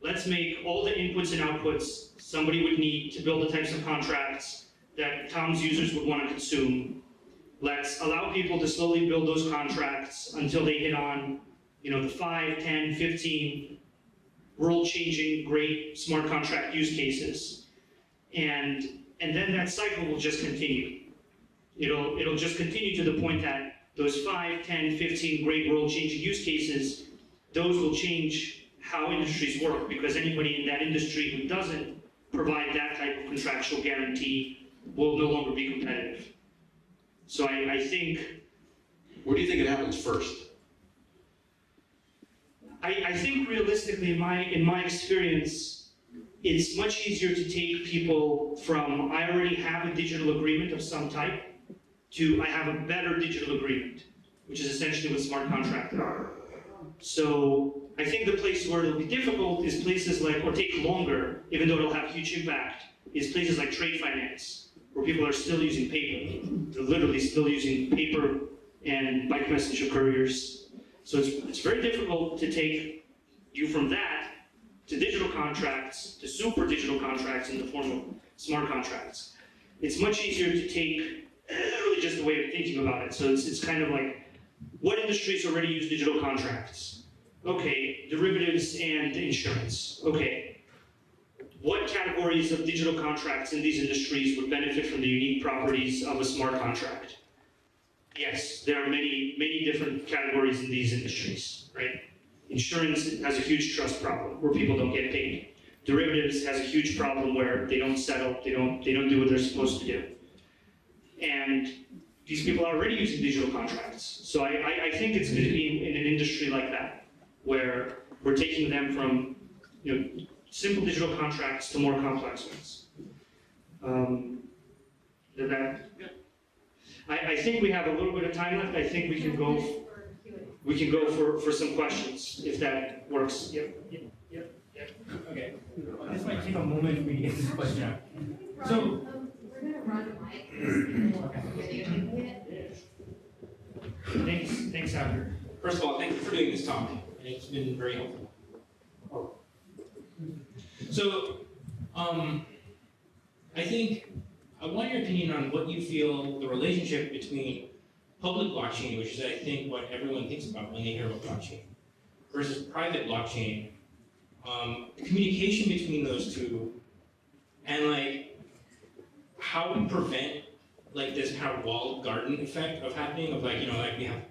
let's make all the inputs and outputs somebody would need to build the types of contracts that Tom's users would want to consume. Let's allow people to slowly build those contracts until they hit on, the 5, 10, 15 world-changing, great smart contract use cases, and then that cycle will just continue. It'll just continue to the point that those 5, 10, 15 great world-changing use cases, those will change how industries work, because anybody in that industry who doesn't provide that type of contractual guarantee will no longer be competitive. So I think... Where do you think it happens first? I think realistically, in my experience, it's much easier to take people from I already have a digital agreement of some type to I have a better digital agreement, which is essentially what smart contracts are. So I think the place where it'll be difficult is places like, or take longer, even though it'll have huge impact, is places like trade finance, where people are still using paper. They're literally still using paper and bike messenger couriers. So it's very difficult to take you from that to digital contracts, to super digital contracts in the form of smart contracts. It's much easier to take really just a way of thinking about it. So it's kind of like, what industries already use digital contracts? Okay, derivatives and insurance. Okay, what categories of digital contracts in these industries would benefit from the unique properties of a smart contract? Yes, there are many different categories in these industries, right? Insurance has a huge trust problem where people don't get paid. Derivatives has a huge problem where they don't settle, they don't do what they're supposed to do. And these people are already using digital contracts. So I think it's going to be in an industry like that, where we're taking them from simple digital contracts to more complex ones. I think we have a little bit of time left. I think we can go for some questions, if that works. Yep. Okay. This might take a moment for me to get this question out. So, we're gonna run Thanks, Abner. first of all, thank you for doing this talk, and it's been very helpful. So, I think I want your opinion on what you feel the relationship between public blockchain, which is I think what everyone thinks about when they hear about blockchain, versus private blockchain. The communication between those two, and like how we prevent like this kind of walled garden effect of happening of like, like we have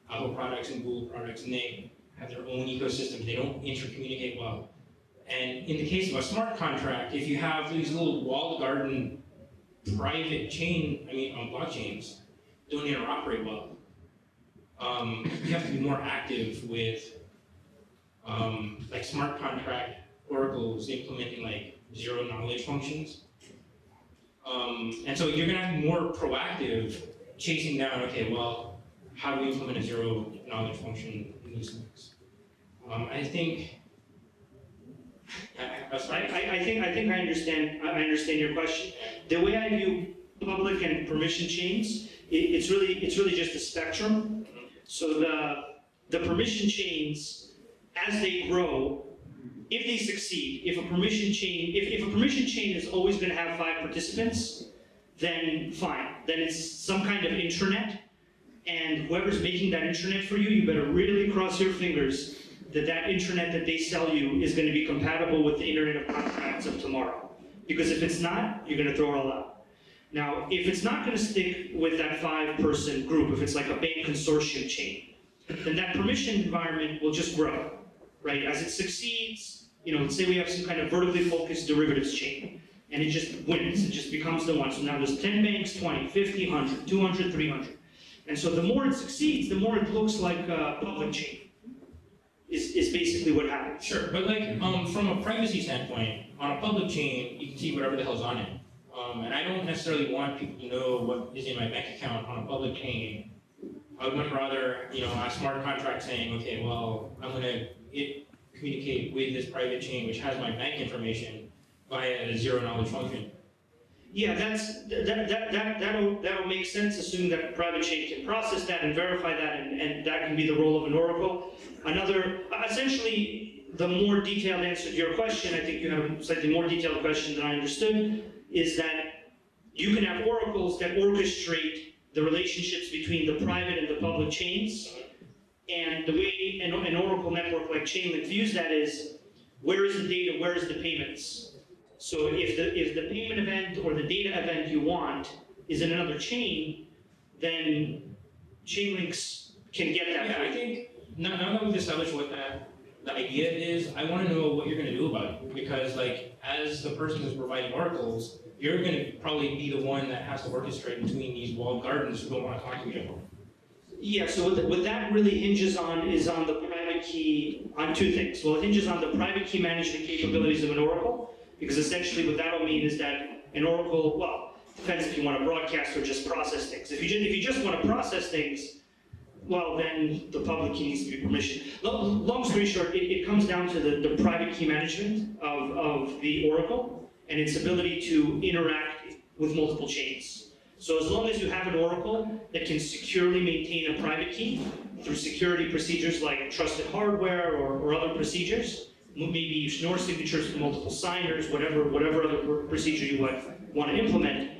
Apple products and Google products and they have their own ecosystem, they don't intercommunicate well. And in the case of a smart contract, if you have these little walled garden private chain, blockchains, don't interoperate well. You have to be more active with like smart contract oracles implementing like zero knowledge functions. And so you're gonna have to be more proactive chasing down, okay, well, how do we implement a zero knowledge function in these things? I think I think I understand your question. The way I view public and permission chains, it's really just a spectrum. So the permission chains, as they grow, if they succeed, if a permission chain is always going to have 5 participants, then fine. Then it's some kind of intranet, and whoever's making that intranet for you, you better really cross your fingers that intranet that they sell you is going to be compatible with the Internet of Contracts of tomorrow. Because if it's not, you're going to throw it all out. Now, if it's not going to stick with that 5-person group, if it's like a bank consortium chain, then that permission environment will just grow, right? As it succeeds, let's say we have some kind of vertically focused derivatives chain, and it just wins, it just becomes the one. So now there's 10 banks, 20, 50, 100, 200, 300. And so the more it succeeds, the more it looks like a public chain, is basically what happens. sure, but like from a privacy standpoint, on a public chain, you can see whatever the hell's on it. And I don't necessarily want people to know what is in my bank account on a public chain. I would much rather, a smart contract saying, okay, well, I'm going to communicate with this private chain which has my bank information via a zero knowledge function. Yeah, that'll make sense, assuming that a private chain can process that and verify that, and that can be the role of an oracle. Essentially, the more detailed answer to your question, I think you have a slightly more detailed question than I understood, is that you can have oracles that orchestrate the relationships between the private and the public chains. And the way an oracle network like Chainlink views that is, where is the data, where is the payments? So if the payment event or the data event you want is in another chain, then Chainlinks can get that. Yeah, I think now that we've established what the idea is, I want to know what you're going to do about it. Because like, as the person who's providing oracles, you're going to probably be the one that has to orchestrate between these walled gardens who don't want to talk to each other. Yeah, so what that really hinges on is on the private key, on 2 things. Well, it hinges on the private key management capabilities of an oracle, because essentially what that'll mean is that an oracle, well, depends if you want to broadcast or just process things. If you just want to process things, well, then the public key needs to be permission. Long story short, it comes down to the private key management of the oracle and its ability to interact with multiple chains. So as long as you have an oracle that can securely maintain a private key through security procedures like trusted hardware or other procedures, maybe Schnorr signatures for multiple signers, whatever other procedure you want to implement,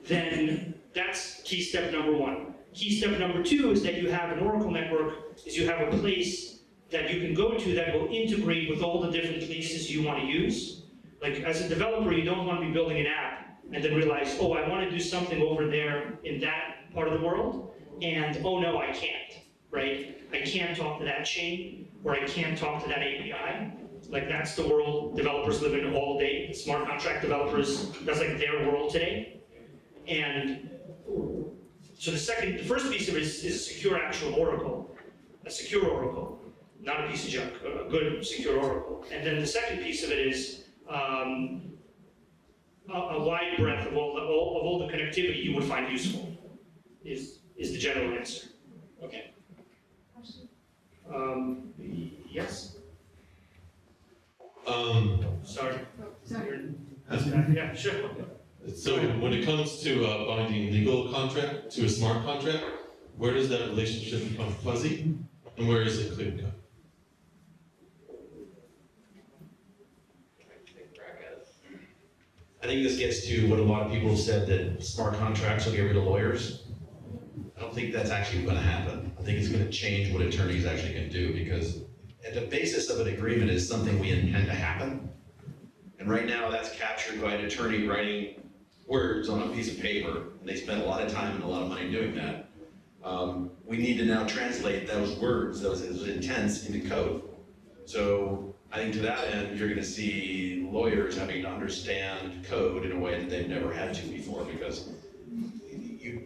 then that's key step number 1. Key step number 2 is that you have an oracle network, is you have a place that you can go to that will integrate with all the different places you want to use. Like as a developer, you don't want to be building an app and then realize, oh, I want to do something over there in that part of the world, and oh no, I can't, right? I can't talk to that chain, or I can't talk to that API. Like that's the world developers live in all day. Smart contract developers, that's like their world today. And so the first piece of it is a secure actual oracle, a secure oracle, not a piece of junk, a good secure oracle. And then the second piece of it is a wide breadth of all the connectivity you would find useful, is the general answer. Okay. Yes? Sorry. Sorry. Yeah, sure. So when it comes to binding legal contract to a smart contract, where does that relationship become fuzzy, and where is it clear cut? I think this gets to what a lot of people have said, that smart contracts will get rid of lawyers. I don't think that's actually going to happen. I think it's going to change what attorneys actually can do, because at the basis of an agreement is something we intend to happen. And right now that's captured by an attorney writing words on a piece of paper, and they spend a lot of time and a lot of money doing that. We need to now translate those words, those intents, into code. So I think to that end, you're going to see lawyers having to understand code in a way that they've never had to before, because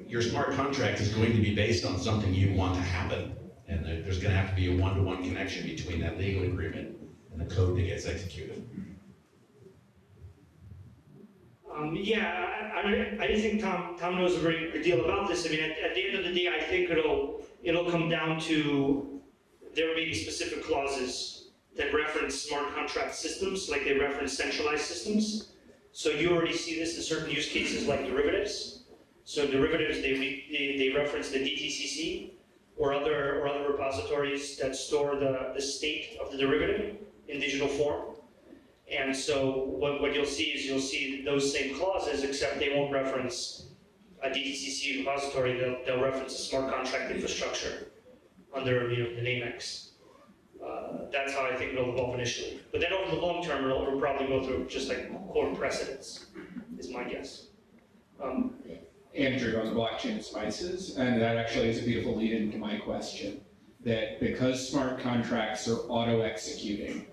your smart contract is going to be based on something you want to happen, and there's going to have to be a one-to-one connection between that legal agreement and the code that gets executed. Yeah, I think Tom knows a very good deal about this. I mean, at the end of the day, I think it'll come down to there may be specific clauses that reference smart contract systems, like they reference centralized systems. So you already see this in certain use cases like derivatives. So derivatives, they reference the DTCC or other repositories that store the state of the derivative in digital form. And so what you'll see is you'll see those same clauses, except they won't reference a DTCC repository. They'll reference a smart contract infrastructure under the name X. That's how I think it'll evolve initially. But then over the long term, it'll probably go through just like core precedents, is my guess. Andrew on blockchain spices, and that actually is a beautiful lead into my question. That because smart contracts are auto-executing,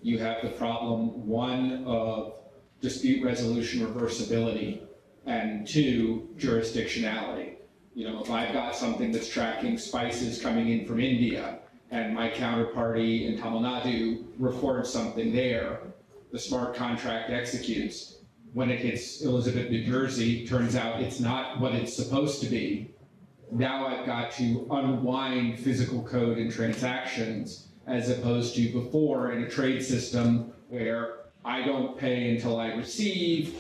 you have the problem, one, of dispute resolution reversibility, and two, jurisdictionality. If I've got something that's tracking spices coming in from India, and my counterparty in Tamil Nadu records something there, the smart contract executes. When it hits Elizabeth, New Jersey, turns out it's not what it's supposed to be. Now I've got to unwind physical code and transactions, as opposed to before in a trade system where I don't pay until I receive.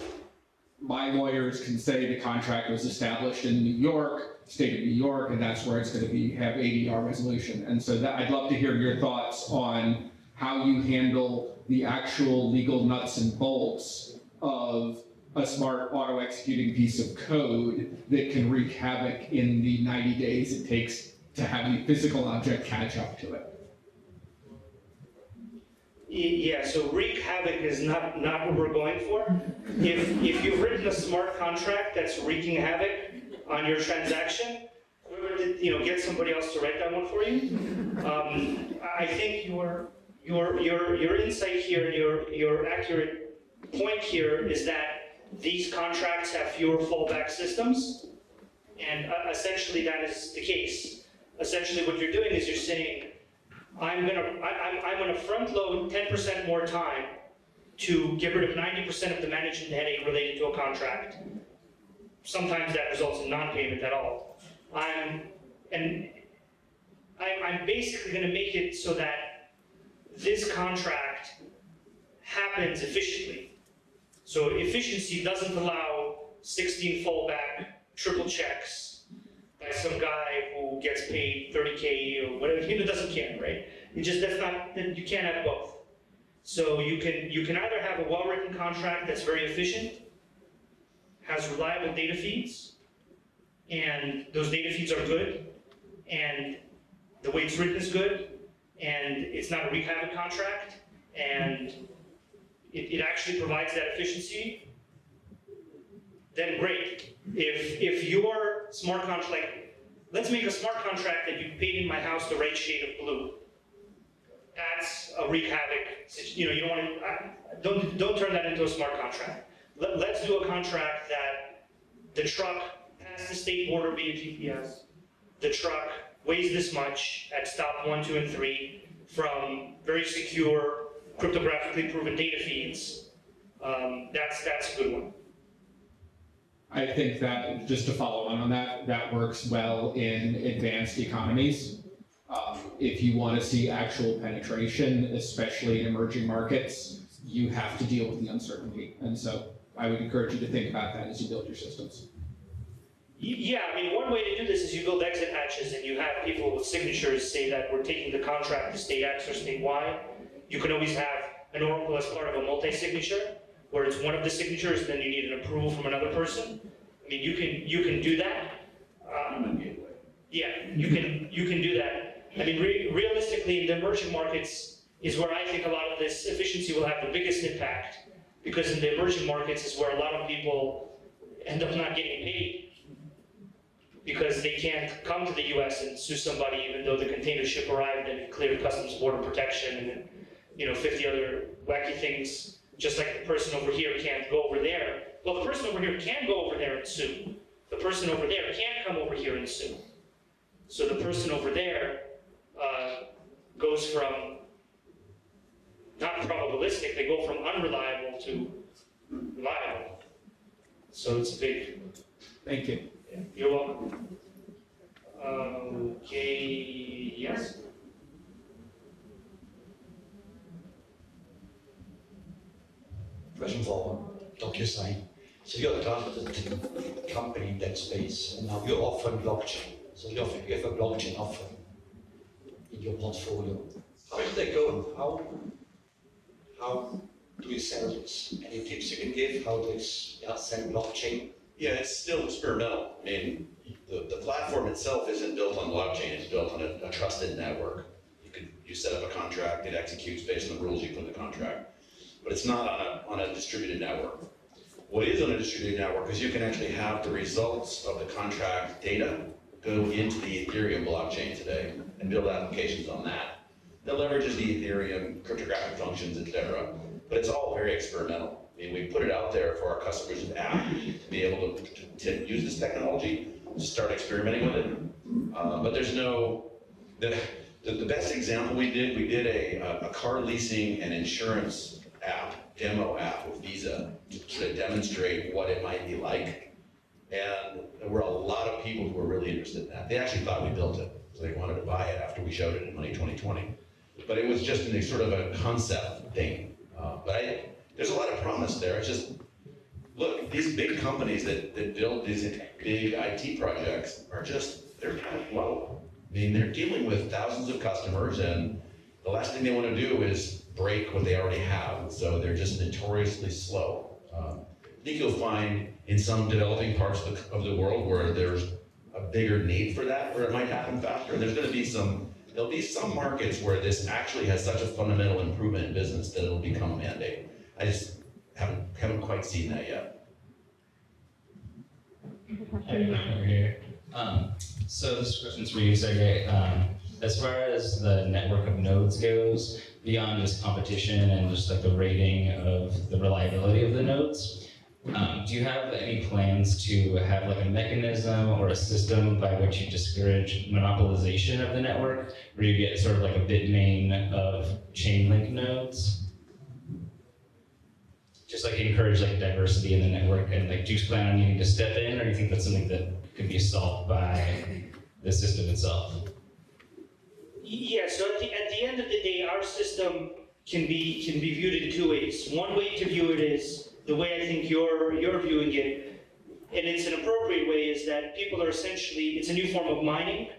My lawyers can say the contract was established in New York, state of New York, and that's where it's going to have ADR resolution. And so I'd love to hear your thoughts on how you handle the actual legal nuts and bolts of a smart auto-executing piece of code that can wreak havoc in the 90 days it takes to have the physical object catch up to it. Yeah, so wreak havoc is not what we're going for. If you've written a smart contract that's wreaking havoc on your transaction, get somebody else to write that one for you. I think your insight here and your accurate point here is that these contracts have fewer fallback systems, and essentially that is the case. Essentially, what you're doing is you're saying, I'm gonna front load 10% more time to get rid of 90% of the management headache related to a contract. Sometimes that results in non-payment at all. I'm basically gonna make it so that this contract happens efficiently. So efficiency doesn't allow 16 fallback triple checks by some guy who gets paid 30K or whatever. He doesn't care, right? You can't have both. So you can either have a well-written contract that's very efficient, has reliable data feeds, and those data feeds are good, and the way it's written is good, and it's not a wreak havoc contract, and it actually provides that efficiency, then great. If your smart contract, let's make a smart contract that you paid in my house the right shade of blue. That's a wreak havoc. You don't want to, don't turn that into a smart contract. Let's do a contract that the truck passed the state border via GPS. The truck weighs this much at stop 1, 2, and 3 from very secure, cryptographically proven data feeds. That's a good one. I think that, just to follow on that works well in advanced economies. If you want to see actual penetration, especially in emerging markets, you have to deal with the uncertainty. And so I would encourage you to think about that as you build your systems. Yeah, I mean, one way to do this is you build exit hatches and you have people with signatures say that we're taking the contract to state X or state Y. You can always have an oracle as part of a multi-signature, where it's one of the signatures and then you need an approval from another person. I mean, you can do that. Yeah, you can do that. I mean, realistically, in the emerging markets is where I think a lot of this efficiency will have the biggest impact, because in the emerging markets is where a lot of people end up not getting paid because they can't come to the US and sue somebody even though the container ship arrived and it cleared customs border protection and 50 other wacky things, just like the person over here can't go over there. Well, the person over here can go over there and sue. The person over there can't come over here and sue. So the person over there goes from not probabilistic, they go from unreliable to reliable. So it's a big... Thank you. Yeah, you're welcome. Okay, yes? Question for DocuSign. So you're a targeted company in that space, and now you're offering blockchain. So you have a blockchain offering in your portfolio. How is that going? How do you sell this? Any tips you can give how to sell blockchain? Yeah, it's still experimental. I mean, the platform itself isn't built on blockchain, it's built on a trusted network. You set up a contract, it executes based on the rules you put in the contract. But it's not on a distributed network. What is on a distributed network is you can actually have the results of the contract data go into the Ethereum blockchain today and build applications on that. That leverages the Ethereum cryptographic functions, etc. But it's all very experimental. I mean, we put it out there for our customers of app to be able to use this technology, to start experimenting with it. But there's no, the best example we did a car leasing and insurance demo app with Visa to demonstrate what it might be like. And there were a lot of people who were really interested in that. They actually thought we built it, so they wanted to buy it after we showed it in Money 2020. But it was just in a sort of a concept thing. There's a lot of promise there. It's just, look, these big companies that build these big IT projects they're kind of slow. I mean, they're dealing with thousands of customers, and the last thing they want to do is break what they already have. So they're just notoriously slow. I think you'll find in some developing parts of the world where there's a bigger need for that, where it might happen faster. There'll be some markets where this actually has such a fundamental improvement in business that it'll become a mandate. I just haven't quite seen that yet. Hey, over here. So this question's for you, Sergey. As far as the network of nodes goes, beyond just competition and just like the rating of the reliability of the nodes, do you have any plans to have like a mechanism or a system by which you discourage monopolization of the network, where you get sort of like a Bitmain of Chainlink nodes? Just like encourage like diversity in the network, and like do you plan on needing to step in, or do you think that's something that could be solved by the system itself? Yeah, so at the end of the day, our system can be viewed in two ways. One way to view it is the way I think you're viewing it, and it's an appropriate way, is that people are essentially, it's a new form of mining.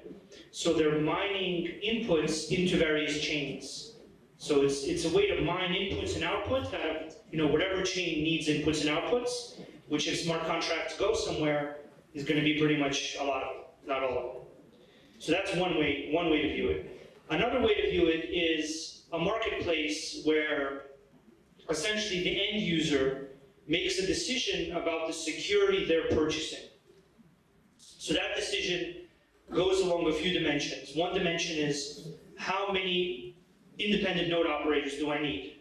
So they're mining inputs into various chains. So it's a way to mine inputs and outputs out of whatever chain needs inputs and outputs, which if smart contracts go somewhere is going to be pretty much a lot of it, not all of it. So that's one way to view it. Another way to view it is a marketplace where essentially the end user makes a decision about the security they're purchasing. So that decision goes along a few dimensions. One dimension is, how many independent node operators do I need?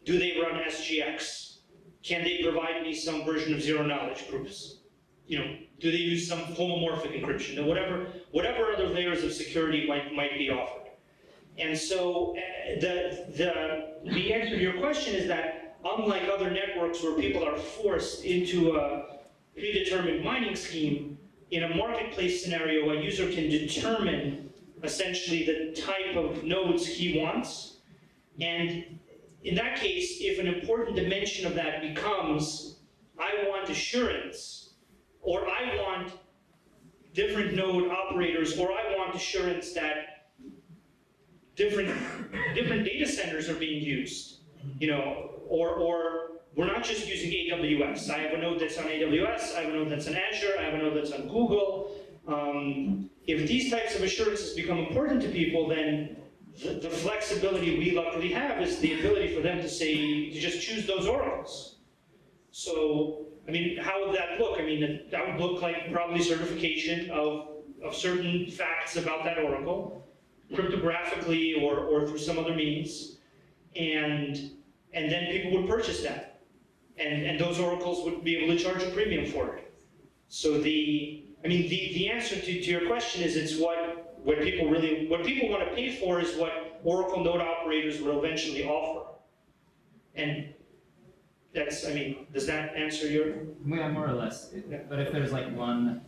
Do they run SGX? Can they provide me some version of zero-knowledge proofs? Do they use some homomorphic encryption? Whatever other layers of security might be offered. And so the answer to your question is that, unlike other networks where people are forced into a predetermined mining scheme, in a marketplace scenario, a user can determine essentially the type of nodes he wants, and in that case, if an important dimension of that becomes, I want assurance, or I want different node operators, or I want assurance that different data centers are being used, or we're not just using AWS. I have a node that's on AWS, I have a node that's on Azure, I have a node that's on Google. If these types of assurances become important to people, then the flexibility we luckily have is the ability for them to just choose those oracles. So, I mean, how would that look? I mean, that would look like probably certification of certain facts about that oracle, cryptographically or through some other means, and then people would purchase that. And those oracles would be able to charge a premium for it. So the answer to your question is it's what people want to pay for is what Oracle node operators will eventually offer. And does that answer your? Yeah, more or less. But if there's like one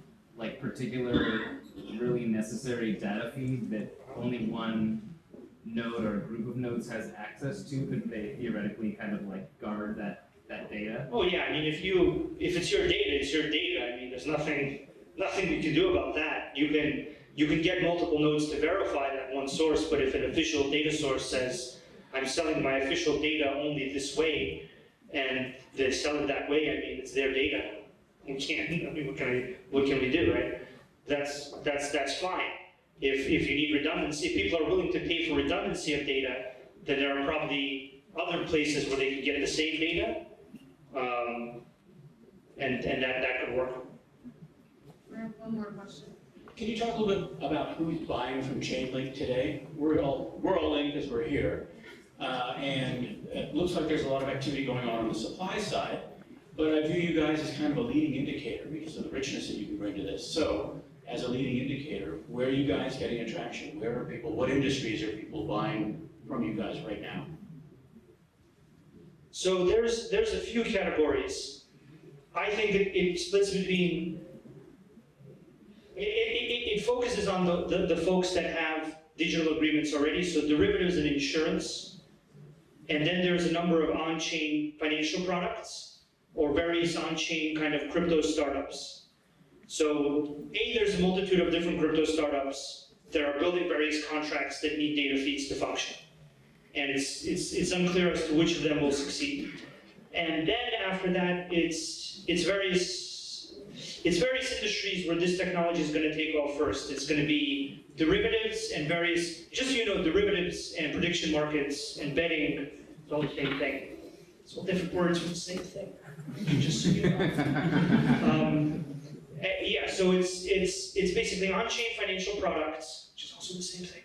particular really necessary data feed that only one node or a group of nodes has access to, could they theoretically kind of like guard that data? Oh yeah, I mean if it's your data, it's your data. I mean there's nothing you can do about that. You can get multiple nodes to verify that one source, but if an official data source says, I'm selling my official data only this way, and they sell it that way, I mean it's their data. We can't, I mean what can we do, right? That's fine. If you need redundancy, if people are willing to pay for redundancy of data, then there are probably other places where they can get the same data, and that could work. We have one more question. Can you talk a little bit about who's buying from Chainlink today? We're all in because we're here, and it looks like there's a lot of activity going on the supply side. But I view you guys as kind of a leading indicator because of the richness that you can bring to this. So, as a leading indicator, where are you guys getting attraction? Where are people? What industries are people buying from you guys right now? So there's a few categories. I think it splits between. It focuses on the folks that have digital agreements already, so derivatives and insurance. And then there's a number of on-chain financial products or various on-chain kind of crypto startups. So there's a multitude of different crypto startups that are building various contracts that need data feeds to function. And it's unclear as to which of them will succeed. And then after that, it's various industries where this technology is going to take off first. It's going to be derivatives and various, just so you know, derivatives and prediction markets and betting, it's all the same thing. It's all different words for the same thing, just so you know. Yeah, so it's basically on-chain financial products, which is also the same thing.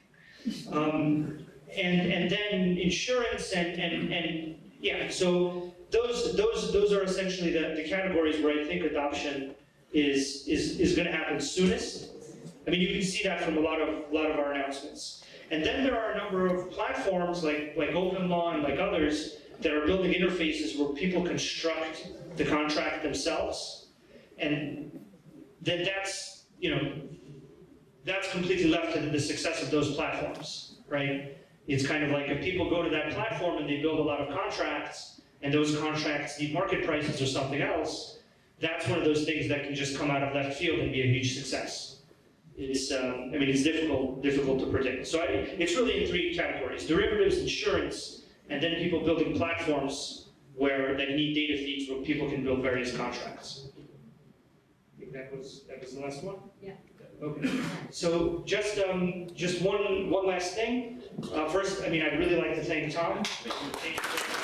And then insurance and yeah, so those are essentially the categories where I think adoption is going to happen soonest. I mean, you can see that from a lot of our announcements. And then there are a number of platforms like OpenLaw and like others that are building interfaces where people construct the contract themselves, and then that's completely left to the success of those platforms, right? It's kind of like if people go to that platform and they build a lot of contracts, and those contracts need market prices or something else, that's one of those things that can just come out of left field and be a huge success. It's difficult to predict. So it's really in three categories: derivatives, insurance, and then people building platforms that need data feeds where people can build various contracts. I think that was the last one? Yeah. Okay. So just one last thing. First, I'd really like to thank Tom. Thank you very much.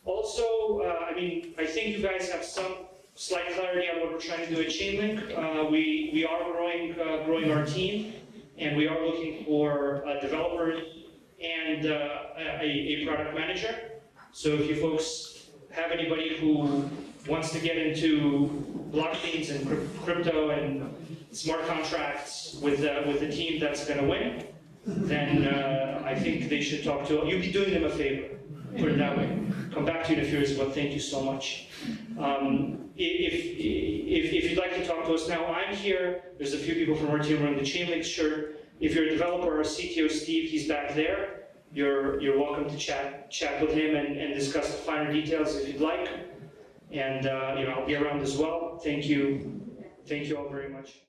Also, I think you guys have some slight clarity on what we're trying to do at Chainlink. We are growing our team, and we are looking for a developer and a product manager. So if you folks have anybody who wants to get into blockchains and crypto and smart contracts with a team that's going to win, then I think they should talk to. You'll be doing them a favor. put it that way. Come back to you in a few years, but thank you so much. If you'd like to talk to us now, I'm here. There's a few people from our team wearing the Chainlink shirt. If you're a developer or CTO, Steve, he's back there. You're welcome to chat with him and discuss the finer details if you'd like. And I'll be around as well. Thank you all very much.